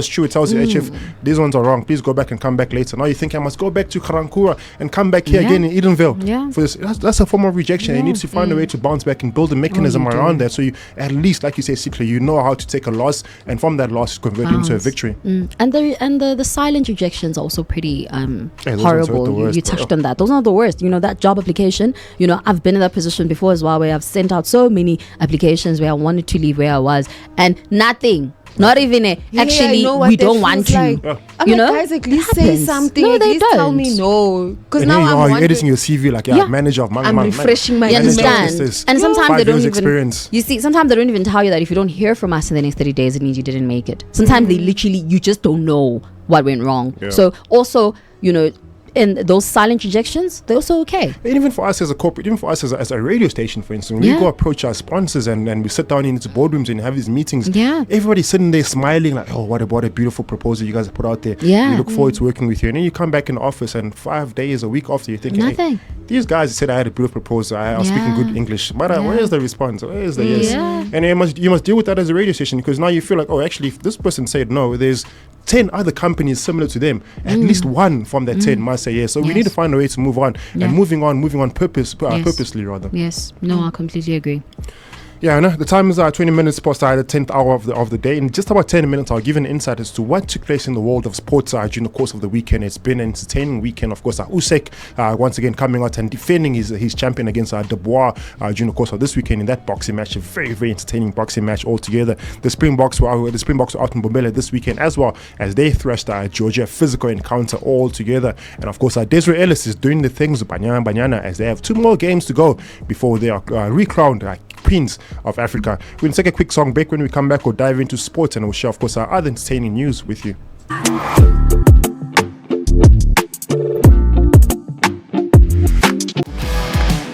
steward tells you, hey, chief, these ones are wrong. Please go back and come back later. Now you think I must go back to Karankura and come back here again in Edenville. For this, that's a form of rejection. You need to find a way to bounce back and build a mechanism around that. So you, at least, like you say, secretly, you know how to take a loss, and from that loss, convert it into a victory. And the silent rejections are also pretty horrible. You touched on that. Those are the worst. You know, that job application. You know, I've been in that position before as well, where I've sent out so many applications where I wanted to leave where I was, and nothing. Not even actually, we don't want you. Like. You know, guys, at least say something. No, at they least don't. tell me no. Because now you're editing your CV like manager of I'm refreshing my understand. And sometimes they don't even. Experience. You see, sometimes they don't even tell you that if you don't hear from us in the next 30 days, it means you didn't make it. Sometimes they literally, you just don't know what went wrong. So also, you know, and those silent rejections, they're also okay. And even for us as a corporate, even for us as a radio station, for instance, when we go approach our sponsors and we sit down into boardrooms and have these meetings, everybody's sitting there smiling like, oh, what a beautiful proposal you guys have put out there. We look forward to working with you. And then you come back in the office, and 5 days, a week after, you think, nothing. Hey, these guys said I had a beautiful proposal. I was speaking good English. But where is the response? Where is the yes? And you must deal with that as a radio station, because now you feel like, oh, actually, if this person said no, there's 10 other companies similar to them. At least one from that 10 must say yes. So we need to find a way to move on, and moving on purposely rather. Yes. No, I completely agree. Yeah, no, the time is 20 minutes past the 10th hour of the day. In just about 10 minutes, I'll give an insight as to what took place in the world of sports during the course of the weekend. It's been an entertaining weekend. Of course, Usyk once again coming out and defending his champion against Dubois during the course of this weekend in that boxing match. A very, very entertaining boxing match altogether. The Springboks were out in Bombela this weekend as well, as they thrashed Georgia, physical encounter altogether. And of course, Desiree Ellis is doing the things with Banyana as they have 2 more games to go before they are recrowned Queens of Africa. We're going to take a quick song break. When we come back, we'll dive into sports, and we'll share, of course, our other entertaining news with you.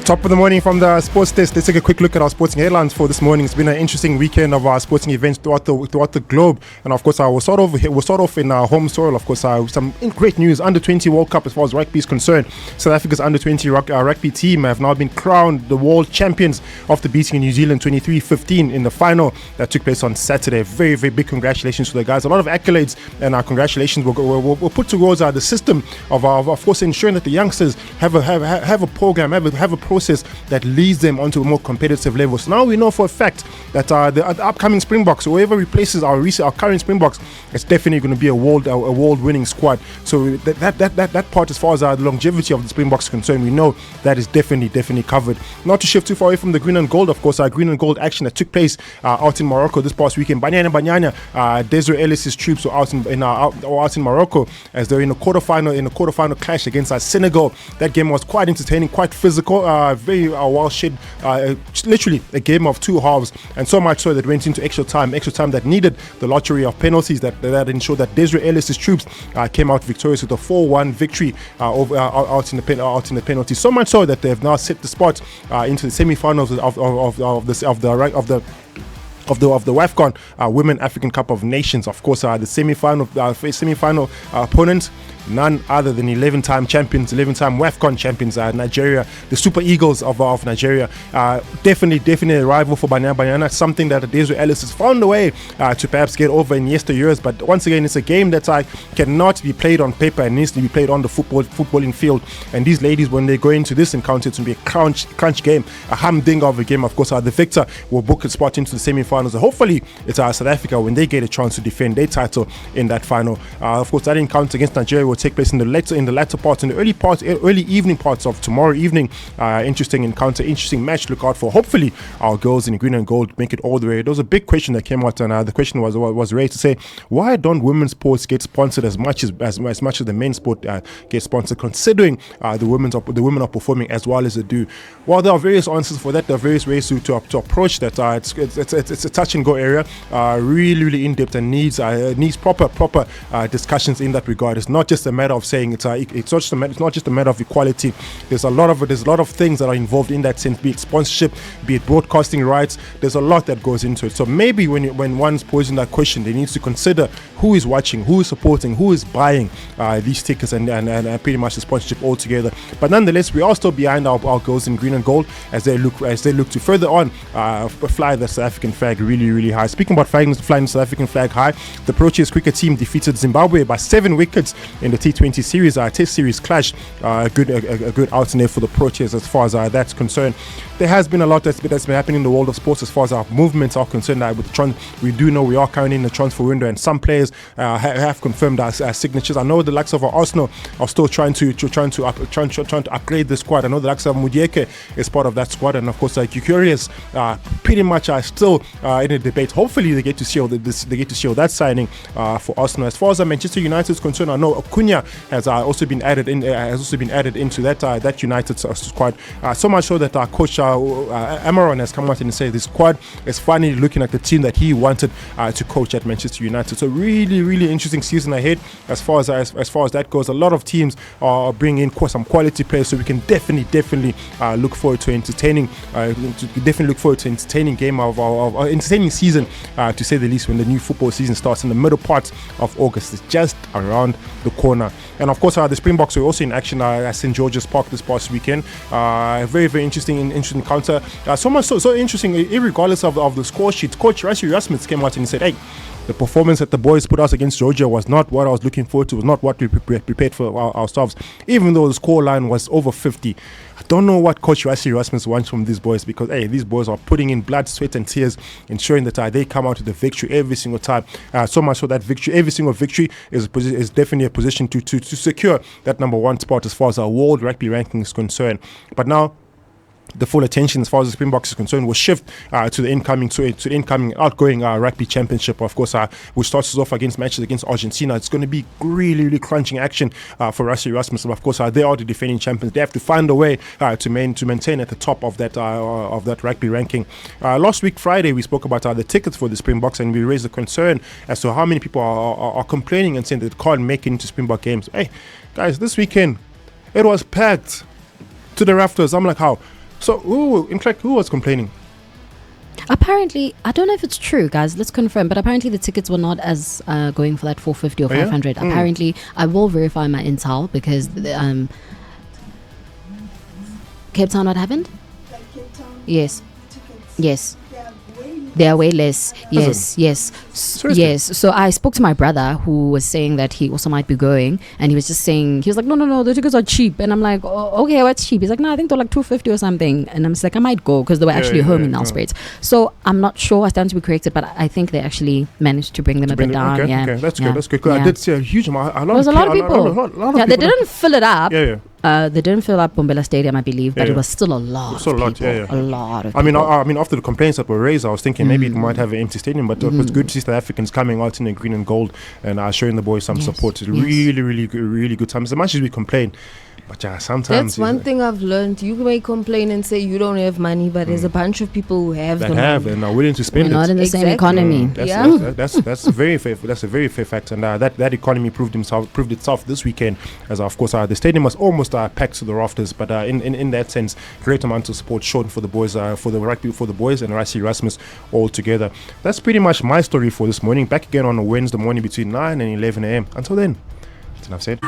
Top of the morning from the sports desk. Let's take a quick look at our sporting headlines for this morning. It's been an interesting weekend of our sporting events throughout the globe, and of course, we'll start off in our home soil. Of course, some great news: Under 20 World Cup as far as rugby is concerned. South Africa's Under 20 rugby team have now been crowned the world champions after beating New Zealand 23-15 in the final that took place on Saturday. Very, very big congratulations to the guys. A lot of accolades and congratulations will put towards the system of course ensuring that the youngsters have a program, have a process that leads them onto a more competitive level. So now we know for a fact that the upcoming Springboks, whoever replaces our current Springboks, it's definitely going to be a world-winning squad. So that part, as far as the longevity of the Springboks is concerned, we know that is definitely covered. Not to shift too far away from the green and gold, of course, our green and gold action that took place out in Morocco this past weekend. Banyana, Desiree Ellis's troops were out in Morocco as they're in a quarterfinal clash against Senegal. That game was quite entertaining, quite physical. Very well shed, literally a game of 2 halves, and so much so that went into extra time that needed the lottery of penalties that ensured that Desiree Ellis's troops came out victorious with a 4-1 victory out in the penalty. So much so that they have now set the spot into the semi-finals of the WAFCON Women African Cup of Nations. Of course, the semi-final opponent, none other than 11-time WAFCON champions, Nigeria, the Super Eagles of Nigeria. Definitely a rival for Banyana, something that Desiree Ellis has found a way to perhaps get over in yesteryears. But once again, it's a game that cannot be played on paper and needs to be played on the footballing field. And these ladies, when they go into this encounter, it's going to be a crunch game, a humdinger of a game. Of course, the victor will book a spot into the semi-finals. So hopefully, it's South Africa when they get a chance to defend their title in that final. Of course, that encounter against Nigeria will take place in the latter part, in the early evening parts of tomorrow evening. Interesting encounter, interesting match. Look out for. Hopefully, our girls in green and gold make it all the way. There was a big question that came out, and the question was raised to say, why don't women's sports get sponsored as much as the men's sport gets sponsored, considering the women are performing as well as they do? Well, there are various answers for that. There are various ways to approach that. a touch and go area, really in depth, and needs proper discussions in that regard. It's not just a matter of saying it's not just a matter of equality. There's a lot of things that are involved in that sense, be it sponsorship, be it broadcasting rights. There's a lot that goes into it. So maybe when one's posing that question, they need to consider who is watching, who is supporting, who is buying these tickets and pretty much the sponsorship altogether. But nonetheless, we are still behind our girls in green and gold as they look to further on fly the South African flag really high. Speaking about flying the South African flag high, the Proteas cricket team defeated Zimbabwe by 7 wickets in the T20 series, Test series clash. A good outing there for the Proteas as far as that's concerned. There has been a lot that's been happening in the world of sports as far as our movements are concerned. We do know we are currently in the transfer window, and some players have confirmed our signatures. I know the likes of Arsenal are still trying to upgrade the squad. I know the likes of Mudieke is part of that squad, and of course Curious pretty much are still in a debate. Hopefully they get to see that signing for Arsenal. As far as Manchester United is concerned, I know Acuna has also been added into that United squad. So much so that our coach Amaron has come out and said this squad is finally looking at the team that he wanted to coach at Manchester United. So really interesting season ahead as far as that goes. A lot of teams are bringing in some quality players, so we can definitely look forward to entertaining entertaining season to say the least, when the new football season starts in the middle part of August. It's just around the corner. And of course the Springboks were also in action at St. George's Park this past weekend. Very interesting encounter. So much so interesting, regardless of the score sheet. Coach Rassie Erasmus came out and said, hey, the performance that the boys put us against Georgia was not what I was looking forward to, was not what we prepared for ourselves, even though the score line was over 50. I don't know what Coach Rassie Erasmus wants from these boys, because these boys are putting in blood, sweat and tears, ensuring that they come out with the victory every single time. So much so that every single victory is definitely a position to secure that number one spot as far as our world rugby ranking is concerned. But now the full attention as far as the Springboks is concerned will shift to the incoming outgoing rugby championship, of course, which starts us off against matches against Argentina. It's going to be really crunching action for Rassie Erasmus. Of course, they are the defending champions. They have to find a way to maintain at the top of that rugby ranking. Last week Friday, we spoke about the tickets for the Springboks, and we raised the concern as to how many people are complaining and saying that they can't make it into Springbok games. Hey guys, this weekend it was packed to the rafters. I'm like, how? So, who was complaining? Apparently, I don't know if it's true, guys. Let's confirm. But apparently, the tickets were not as going for that 450 or 500. Apparently, I will verify my intel, because Cape Town, what happened? Like Cape Town. Yes. Tickets. Yes. They are way less. They are way less. Yes. Yes. So I spoke to my brother, who was saying that he also might be going, and he was just saying, he was like, no, the tickets are cheap. And I'm like, oh, okay, what's cheap? He's like, no, I think they're like 250 or something. And I'm just like, I might go, because they were actually home in Nelspruit. So I'm not sure. I stand to be corrected, but I think they actually managed to bring them a bit down. Okay, that's good. That's good. I did see a huge amount. There was a lot of people. They didn't fill it up. Yeah. They didn't fill up Bombela Stadium, I believe, but it was still a lot. A lot of people. I mean, after the complaints that were raised, I was thinking maybe it might have an empty stadium, but it was good to see South Africans coming out in the green and gold and showing the boys some support. Really good times. As much as we complain, but sometimes that's one thing I've learned. You may complain and say you don't have money, but there's a bunch of people who have and are willing to spend. We're not in the same economy. That's a very fair. That's a very fair fact, and that economy proved itself this weekend, as of course the stadium was almost packed to the rafters. But in that sense, great amount of support shown for the boys, for the rugby, for the boys and Rassie Erasmus all together. That's pretty much my story for this morning. Back again on a Wednesday morning between 9 and 11 a.m. Until then, that's enough said.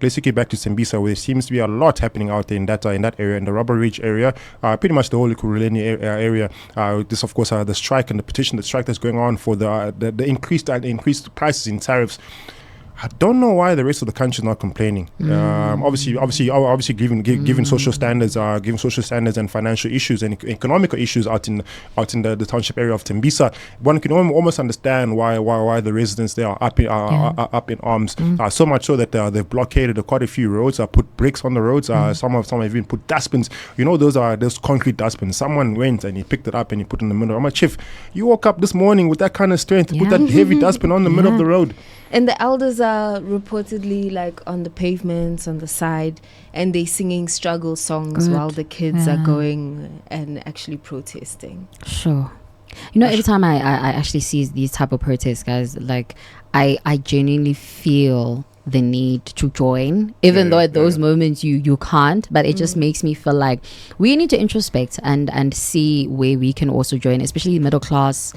Let's take it back to Tembisa, where there seems to be a lot happening out there in that area, in the Rubber Ridge area, pretty much the whole Ekurhuleni area. This, of course, the strike and the strike that's going on for the increased prices in tariffs. I don't know why the rest of the country is not complaining. Obviously, given social standards, and financial issues and economical issues out in the township area of Tembisa, one can almost understand why the residents there are up in arms. So much so that they've blockaded quite a few roads, put bricks on the roads. Some have even put dustbins. You know, those concrete dustbins. Someone went and he picked it up and he put it in the middle. I'm like, Chief, you woke up this morning with that kind of strength to put that heavy dustbin on the middle of the road. And the elders are reportedly like on the pavements on the side, and they singing struggle songs while the kids are going and actually protesting. Sure. You know, every time I actually see these type of protests, guys, like I genuinely feel the need to join, even though at those moments you can't, but it just makes me feel like we need to introspect and see where we can also join, especially middle class,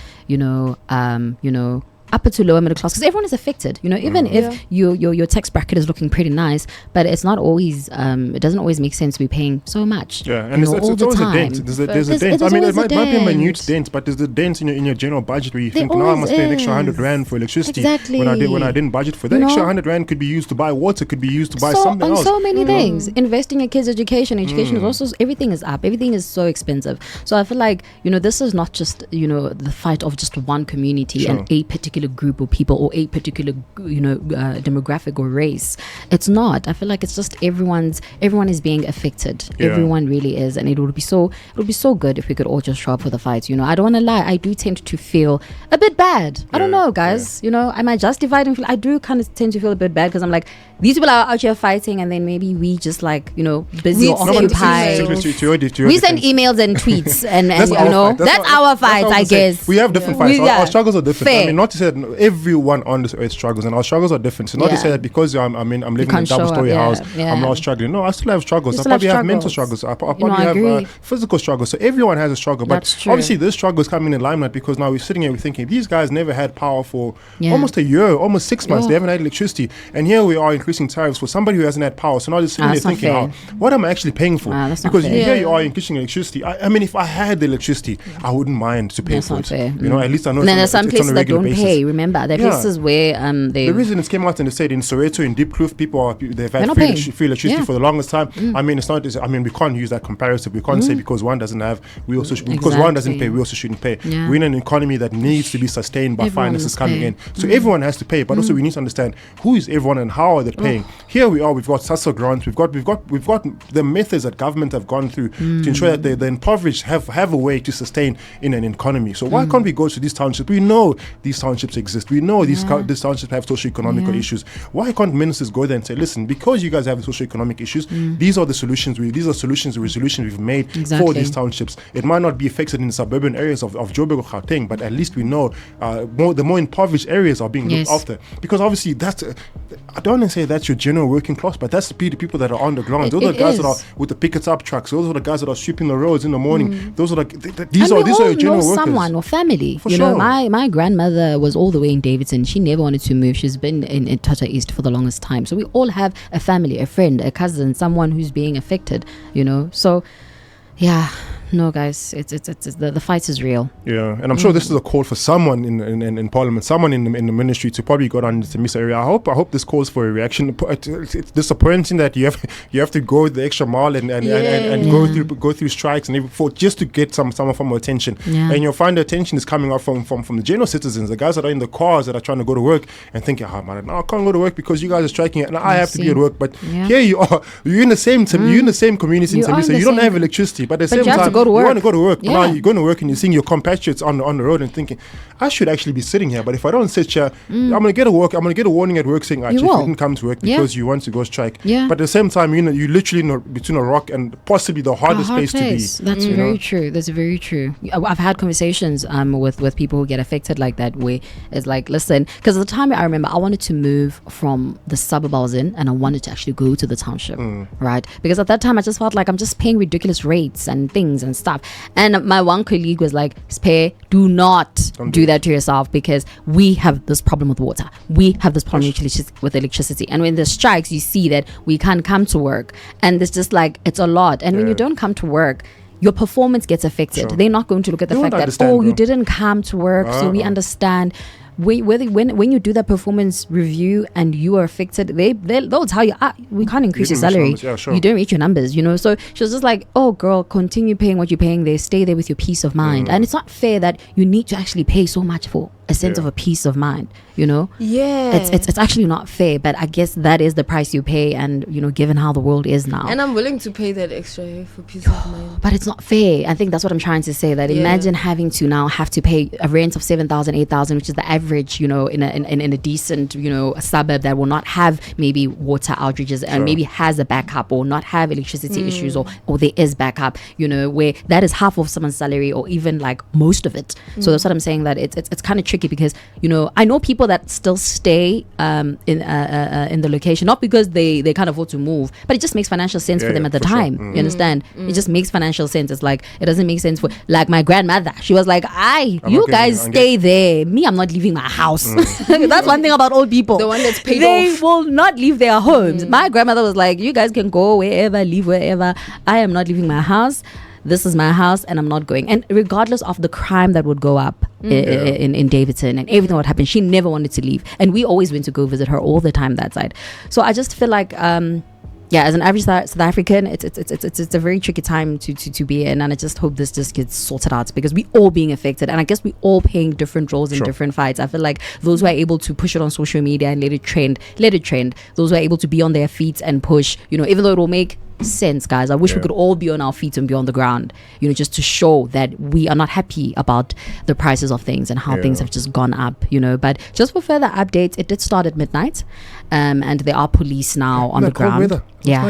upper to lower middle class, because everyone is affected, even if your tax bracket is looking pretty nice, but it's not always it doesn't always make sense to be paying so much, and it's always a dent. There's a dent. I mean, it might be a minute dent, but there's the dent in your general budget where you think, now I must pay an extra 100 rand for electricity. Exactly. When I didn't budget for that. Extra 100 rand could be used to buy water, could be used to buy something else. So many things. Investing in kids' education is also, everything is up, everything is so expensive. So I feel like this is not just the fight of just one community and a particular group of people or a particular demographic or race. It's not. I feel like it's just everyone is being affected. Everyone really is, and it would be so good if we could all just show up for the fight. I don't want to lie, I do tend to feel a bit bad. I don't know, guys. Am I justified in I do kind of tend to feel a bit bad, because I'm like, these people are out here fighting, and then maybe we just busy or occupied. We send emails and tweets and that's our fight, I guess. We have different fights. Our struggles are different. Fair. I mean, not to say that everyone on this earth struggles, and our struggles are different. So not to say that because I'm living in a double-story house, I'm not struggling. No, I still have struggles. I probably have mental struggles. I probably have physical struggles. So everyone has a struggle. But obviously this struggle is coming in limelight because now we're sitting here, we're thinking, these guys never had power for almost a year, almost 6 months. They haven't had electricity. And here we are increasing tariffs for somebody who hasn't had power. So now they're sitting there thinking, what am I actually paying for? Because here you are increasing electricity. I mean, if I had the electricity, I wouldn't mind to pay for it. At least I know there's some places that don't pay. Remember, there are places where the reason it came out and they said in Soweto, in Deep Kloof, they've had free electricity for the longest time. I mean, it's not. I mean, we can't use that comparative. We can't say because one doesn't have, we also because one doesn't pay, we also shouldn't pay. We're in an economy that needs to be sustained by finances coming in. So everyone has to pay, but also we need to understand who is everyone and how are they paying. Here we are. We've got SASSA grants. We've got the methods that government have gone through to ensure that the impoverished have a way to sustain in an economy. So why can't we go to these townships? We know these townships exist. We know these townships have socio-economical issues. Why can't ministers go there and say, listen, because you guys have socio-economic issues, these are the solutions. These are solutions we've made for these townships. It might not be affected in the suburban areas of Joburg or Gauteng, but at least we know the more impoverished areas are being looked after. Because obviously I don't want to say that's your general working class, but that's the people that are on the ground. Those are the guys that are with the pickets up trucks. Those are the guys that are sweeping the roads in the morning. Those are these are your general workers. Someone or family. For sure. My grandmother was all the way in Davidson. She never wanted to move. She's been in Tata East for the longest time. So we all have a family, a friend, a cousin, someone who's being affected. So yeah. No, guys, it's the fight is real. Yeah, and I'm sure this is a call for someone in Parliament, someone in the ministry to probably go down to the Tembisa area. I hope this calls for a reaction. It's disappointing that you have to go the extra mile and go through strikes and just to get some form of attention. Yeah. And you'll find the attention is coming up from the general citizens, the guys that are in the cars that are trying to go to work and thinking, man, no, I can't go to work because you guys are striking and I have to be at work. But here you are, you're in the same community in Tembisa. You don't have electricity, but at the same time, you want to go to work. Now you're going to work and you're seeing your compatriots on the road and thinking, I should actually be sitting here. But if I don't sit here, I'm going to get a warning at work saying, actually, you didn't come to work because you want to go strike. Yeah. But at the same time, you're literally between a rock and possibly the hardest place to be. That's very true. That's very true. I've had conversations with people who get affected like that, where it's like, listen, because at the time I remember I wanted to move from the suburb I was in and I wanted to actually go to the township, right? Because at that time I just felt like I'm just paying ridiculous rates and things and stuff. And my one colleague was like, Spare, do not do that to yourself, because we have this problem with water. We have this problem with electricity. And when there's strikes, you see that we can't come to work. And it's just like, it's a lot. And when you don't come to work, your performance gets affected. Sure. They're not going to look at the fact that, you didn't come to work, so we understand. When you do that performance review and you are affected, they'll tell you, we can't increase your salary. You don't reach your numbers, So she was just like, oh girl, continue paying what you're paying there. Stay there with your peace of mind. And it's not fair that you need to actually pay so much for a sense of a peace of mind, you know? Yeah. It's actually not fair, but I guess that is the price you pay, and, you know, given how the world is now. And I'm willing to pay that extra for peace of mind. But it's not fair. I think that's what I'm trying to say, that imagine having to now have to pay a rent of 7,000, 8,000, which is the average, you know, in a decent, you know, a suburb that will not have maybe water outages and maybe has a backup, or not have electricity issues, or there is backup, you know, where that is half of someone's salary, or even like most of it. So that's what I'm saying, that it's kind of tricky, because, you know, I know people that still stay in the location, not because they can't afford to move, but it just makes financial sense for them at the time. Sure. You understand? It just makes financial sense. It's like, it doesn't make sense for, like, my grandmother. She was like, you guys stay there. Me, I'm not leaving my house. That's one thing about old people. The one that's paid they off. will not leave their homes. My grandmother was like, you guys can go wherever, leave wherever. I am not leaving my house. This is my house, and I'm not going. And regardless of the crime that would go up in Davidson and everything that happened, she never wanted to leave. And we always went to go visit her all the time that side. So I just feel like, as an average South African, it's a very tricky time to be in, and I just hope this just gets sorted out, because we all being affected, and I guess we all playing different roles in different fights. I feel like those who are able to push it on social media and let it trend. Those who are able to be on their feet and push, you know, even though it will make sense, guys. I wish we could all be on our feet and be on the ground, you know, just to show that we are not happy about the prices of things and how things have just gone up, you know. But just for further updates, it did start at midnight, and there are police now on the ground.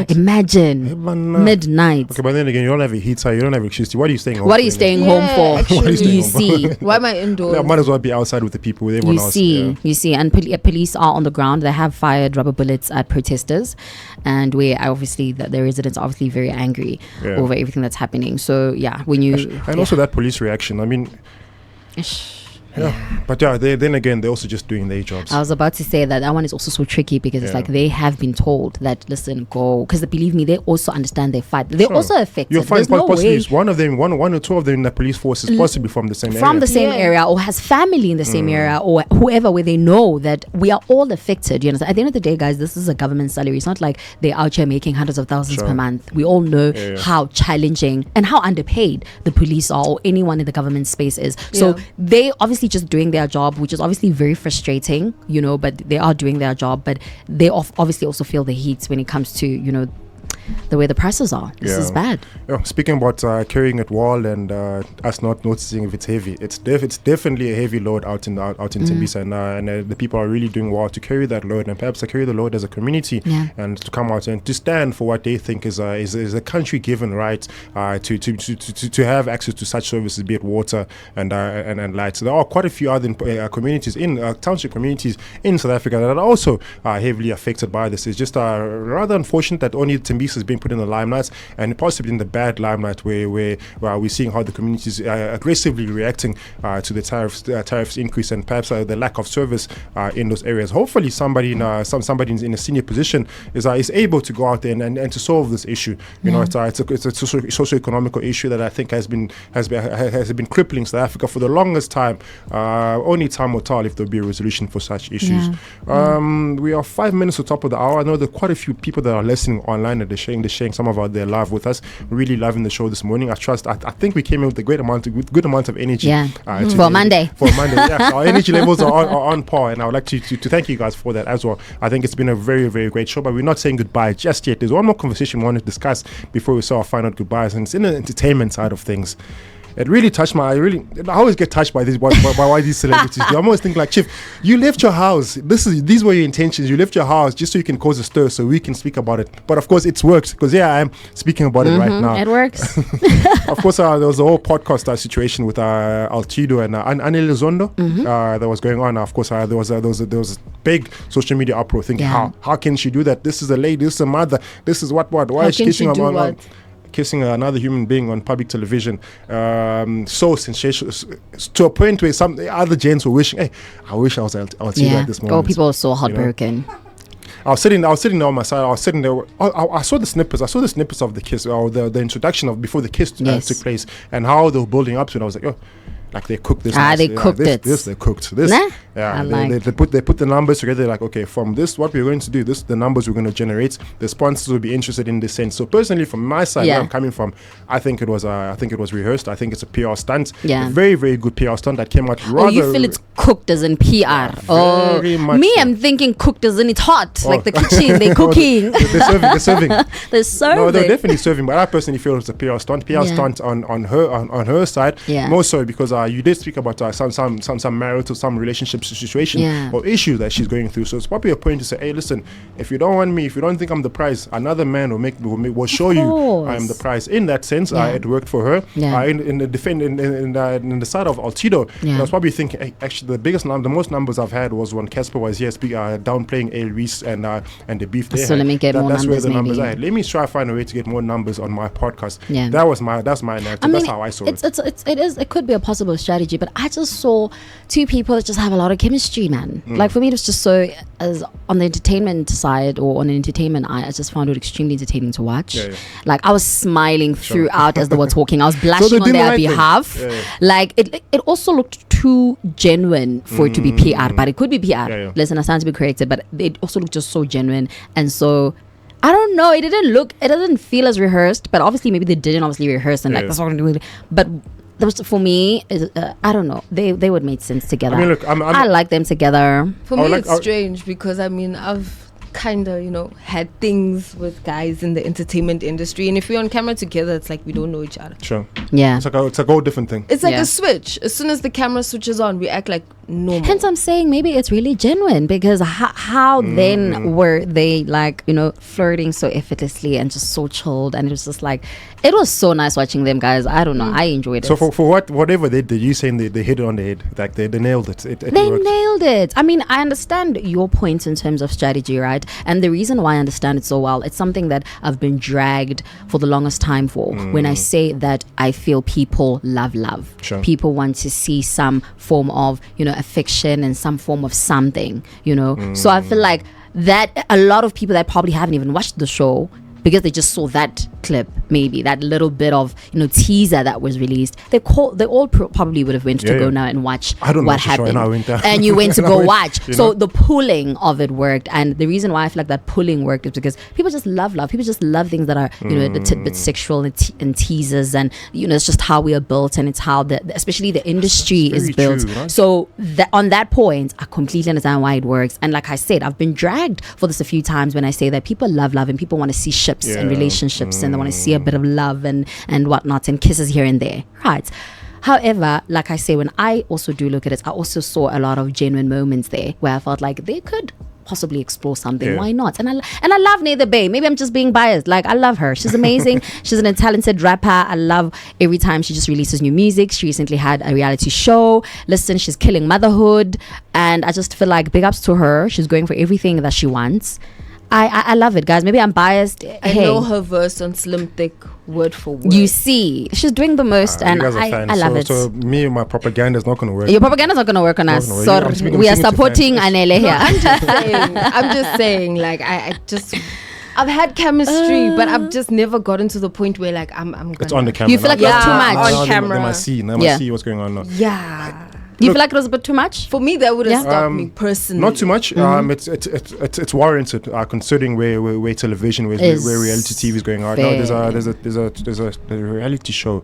Imagine midnight. Okay, but then again, you don't have a heater, you don't have electricity. What are you staying home? What are you staying home for? Actually, See, why am I indoors? Yeah, might as well be outside with the people, with everyone else. You see, and police are on the ground. They have fired rubber bullets at protesters, and where obviously the residents are obviously very angry over everything that's happening. So when you also that police reaction. I mean. But then again, they're also just doing their jobs. I was about to say that one is also so tricky, because it's like they have been told that, listen, go, because believe me, they also understand their fight. They're also affected. You'll find possibly one or two of them in the police force is possibly from the same area, or has family in the same area, or whoever, where they know that we are all affected. You know, at the end of the day, guys, this is a government salary. It's not like they're out here making hundreds of thousands per month. We all know how challenging and how underpaid the police are, or anyone in the government space is. So they obviously just doing their job, which is obviously very frustrating, you know, but they are doing their job. But they obviously also feel the heat when it comes to, you know, the way the prices are. This is bad. Speaking about carrying it well and us not noticing if it's heavy, it's definitely a heavy load out in Tembisa, and the people are really doing well to carry that load, and perhaps to carry the load as a community, and to come out and to stand for what they think is a country given right to have access to such services, be it water and light. So there are quite a few other communities in township communities in South Africa that are also heavily affected by this. It's just rather unfortunate that only Tembisa is being put in the limelight, and possibly in the bad limelight, where we're seeing how the communities are aggressively reacting to the tariffs increase, and perhaps the lack of service in those areas. Hopefully somebody in a senior position is able to go out there and to solve this issue. You know, it's a socio-economical issue that I think has been crippling South Africa for the longest time. Only time will tell if there'll be a resolution for such issues. We are 5 minutes to the top of the hour. I know there are quite a few people that are listening online, and they're sharing some of their love with us. Really loving the show this morning. I think we came in with a good amount of energy. For Monday. Our energy levels are on par, and I would like to thank you guys for that as well. I think it's been a very, very great show, but we're not saying goodbye just yet. There's one more conversation we want to discuss before we say our final goodbyes, and it's in the entertainment side of things. It really touched I always get touched by these celebrities. I almost think like, Chief, you left your house. These were your intentions. You left your house just so you can cause a stir, so we can speak about it. But of course, it's worked, because I am speaking about it right now. It works. Of course, there was a whole podcast situation with L-Tido and Anele that was going on. Of course, there was a big social media uproar thinking, how can she do that? This is a lady. This is a mother. This is what? Why is she kissing kissing another human being on public television, so sensational, to a point where some other gents were wishing, hey, I wish I was L-Tido at this moment. Oh, people are so heartbroken. You know? I was sitting there on my side. I was sitting there. I saw the snippets. I saw the snippets of the kiss, or the introduction of before the kiss took place, and how they were building up to it. I was like, oh, like they cooked this. They cooked it. This they cooked this. Nah? Yeah, they put the numbers together. Like, okay, from this, what we're going to do, this the numbers we're going to generate. The sponsors will be interested in this sense. So personally, from my side, where I'm coming from, I think it was rehearsed. I think it's a PR stunt. Yeah, a very, very good PR stunt that came out rather. Oh, you feel it's cooked as in PR? Very much. Me, I'm thinking cooked as in it's hot, like the kitchen. They're cooking. They're serving. They're serving. No, they're definitely serving. But I personally feel it's a PR stunt. Stunt on her side. Yeah. More so because you did speak about some marital, some relationship situation or issue that she's going through. So it's probably a point to say, hey, listen, if you don't want me, if you don't think I'm the prize, another man will show you I am the prize. In that sense, it worked for her. Yeah. In the side of L-Tido, I was probably thinking, hey, actually, the most numbers I've had was when Casper was here downplaying A. Reese and the beef there. So let me get more numbers. That's where the numbers are. Let me try to find a way to get more numbers on my podcast. Yeah. That's my narrative. That's how I saw it. It could be a possible strategy, but I just saw two people that just have a lot of chemistry, man. Like for me, it was just so, as on the entertainment side or on an entertainment eye, I just found it extremely entertaining to watch. Like I was smiling throughout as they were talking. I was blushing on their behalf. Like it also looked too genuine for it to be PR, but it could be PR. Listen, I stand to be corrected, but it also looked just so genuine. And so I don't know, it doesn't feel as rehearsed, but obviously maybe they didn't rehearse and like that's what I'm doing. But for me, I don't know, they would make sense together. I mean, look, I like them together. For me, it's strange because I mean, I've kind of had things with guys in the entertainment industry, and if we're on camera together, it's like we don't know each other. Sure. Yeah. It's like a whole different thing. It's like a switch. As soon as the camera switches on, we act like normal. Hence, I'm saying maybe it's really genuine, because how then were they flirting so effortlessly and just so chilled, and it was just like, it was so nice watching them, guys. I don't know, I enjoyed it. So for whatever they did, you saying they hit it on the head, like they nailed it. They nailed it. I mean, I understand your points in terms of strategy, right? And the reason why I understand it so well, it's something that I've been dragged for the longest time for. When I say that I feel people love. Sure. People want to see some form of, affection and some form of something, So I feel like that a lot of people that probably haven't even watched the show, because they just saw that clip, maybe that little bit of teaser that was released, they all probably would have went to go now and watch what happened. And you went to go watch. So the pulling of it worked, and the reason why I feel like that pulling worked is because people just love. People just love things that are a bit sexual and teasers, and it's just how we are built, and it's how especially the industry is built. True, right? So on that point, I completely understand why it works. And like I said, I've been dragged for this a few times when I say that people love and people want to see ships and relationships, and they want to see a bit of love and whatnot, and kisses here and there, right? However, like I say, when I also do look at it, I also saw a lot of genuine moments there where I felt like they could possibly explore something. Why not? And I love Neither Bay. Maybe I'm just being biased. Like, I love her. She's amazing. She's a talented rapper. I love every time she just releases new music. She recently had a reality show. Listen, she's killing motherhood, and I just feel like big ups to her. She's going for everything that she wants. I love it, guys. Maybe I'm biased. I know her verse on Slim Thick word for word. You see, she's doing the most, and I love it. So me and my propaganda is not going to work. Your propaganda is not going to work on us. So we are supporting Anele here. I'm just saying, like, I've had chemistry, but I've just never gotten to the point where like I'm gonna. It's on the camera. You feel like it's too much on camera. They might see what's going on now. Yeah. You feel like it was a bit too much? For me, that would have stopped me personally. Not too much. It's warranted, considering where television, where reality TV is going on. Now there's a reality show.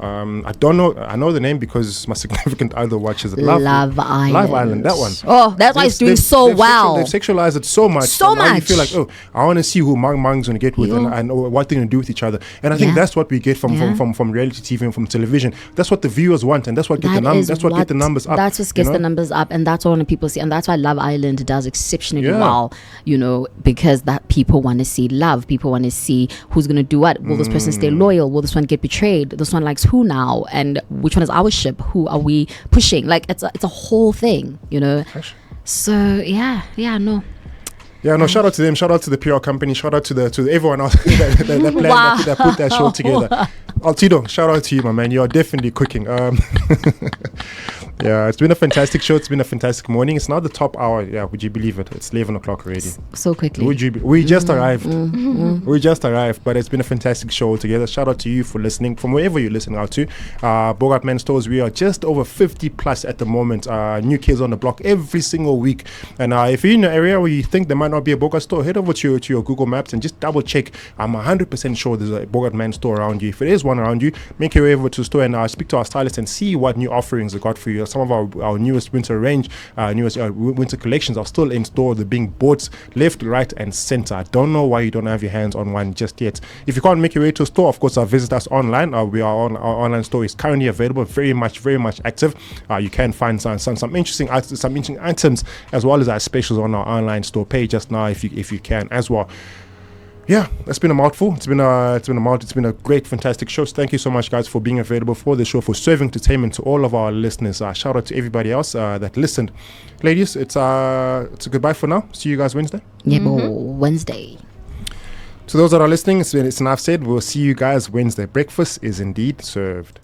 I don't know. I know the name because my significant other watches it. Love Island. That one. Oh, that's why it's doing so well. They've sexualized it so much. Now you feel like, I want to see who Mang's going to get with and what they're going to do with each other. And I think that's what we get from reality TV and from television. That's what the viewers want, and that's what get the numbers. That's what get the numbers up. That's what gets the numbers up, and that's what people see, and that's why Love Island does exceptionally well. Because that people want to see love. People want to see who's going to do what. Will this person stay loyal? Will this one get betrayed? This one likes who now, and which one is our ship? Who are we pushing? Like it's a whole thing, So shout out to them, shout out to the PR company, shout out to everyone else that put that show together. L-Tido, shout out to you, my man. You are definitely cooking. Yeah, it's been a fantastic show. It's been a fantastic morning. It's now the top hour. Yeah, would you believe it? It's 11 o'clock already. So quickly. We just arrived. We just arrived, but it's been a fantastic show altogether. Shout out to you for listening from wherever you're listening out to. Bogart Man Stores, we are just over 50 plus at the moment. New kids on the block every single week. And if you're in an area where you think there might not be a Bogart store, head over to your Google Maps and just double check. I'm 100% sure there's a Bogart Man store around you. If it is one around you, make your way over to the store and speak to our stylist and see what new offerings they got for you. Some of our newest winter range, newest winter collections are still in store. They're being bought left, right, and center. I don't know why you don't have your hands on one just yet. If you can't make your way to a store, of course, visit us online. We are on our online store is currently available, very much active. You can find some interesting items as well as our specials on our online store page just now if you can as well. Yeah, it's been a mouthful. It's been a great, fantastic show. So thank you so much, guys, for being available for the show, for serving entertainment to all of our listeners. Shout out to everybody else that listened. Ladies, it's a goodbye for now. See you guys Wednesday. Yeah, Wednesday. To those that are listening, it's enough said. We'll see you guys Wednesday. Breakfast is indeed served.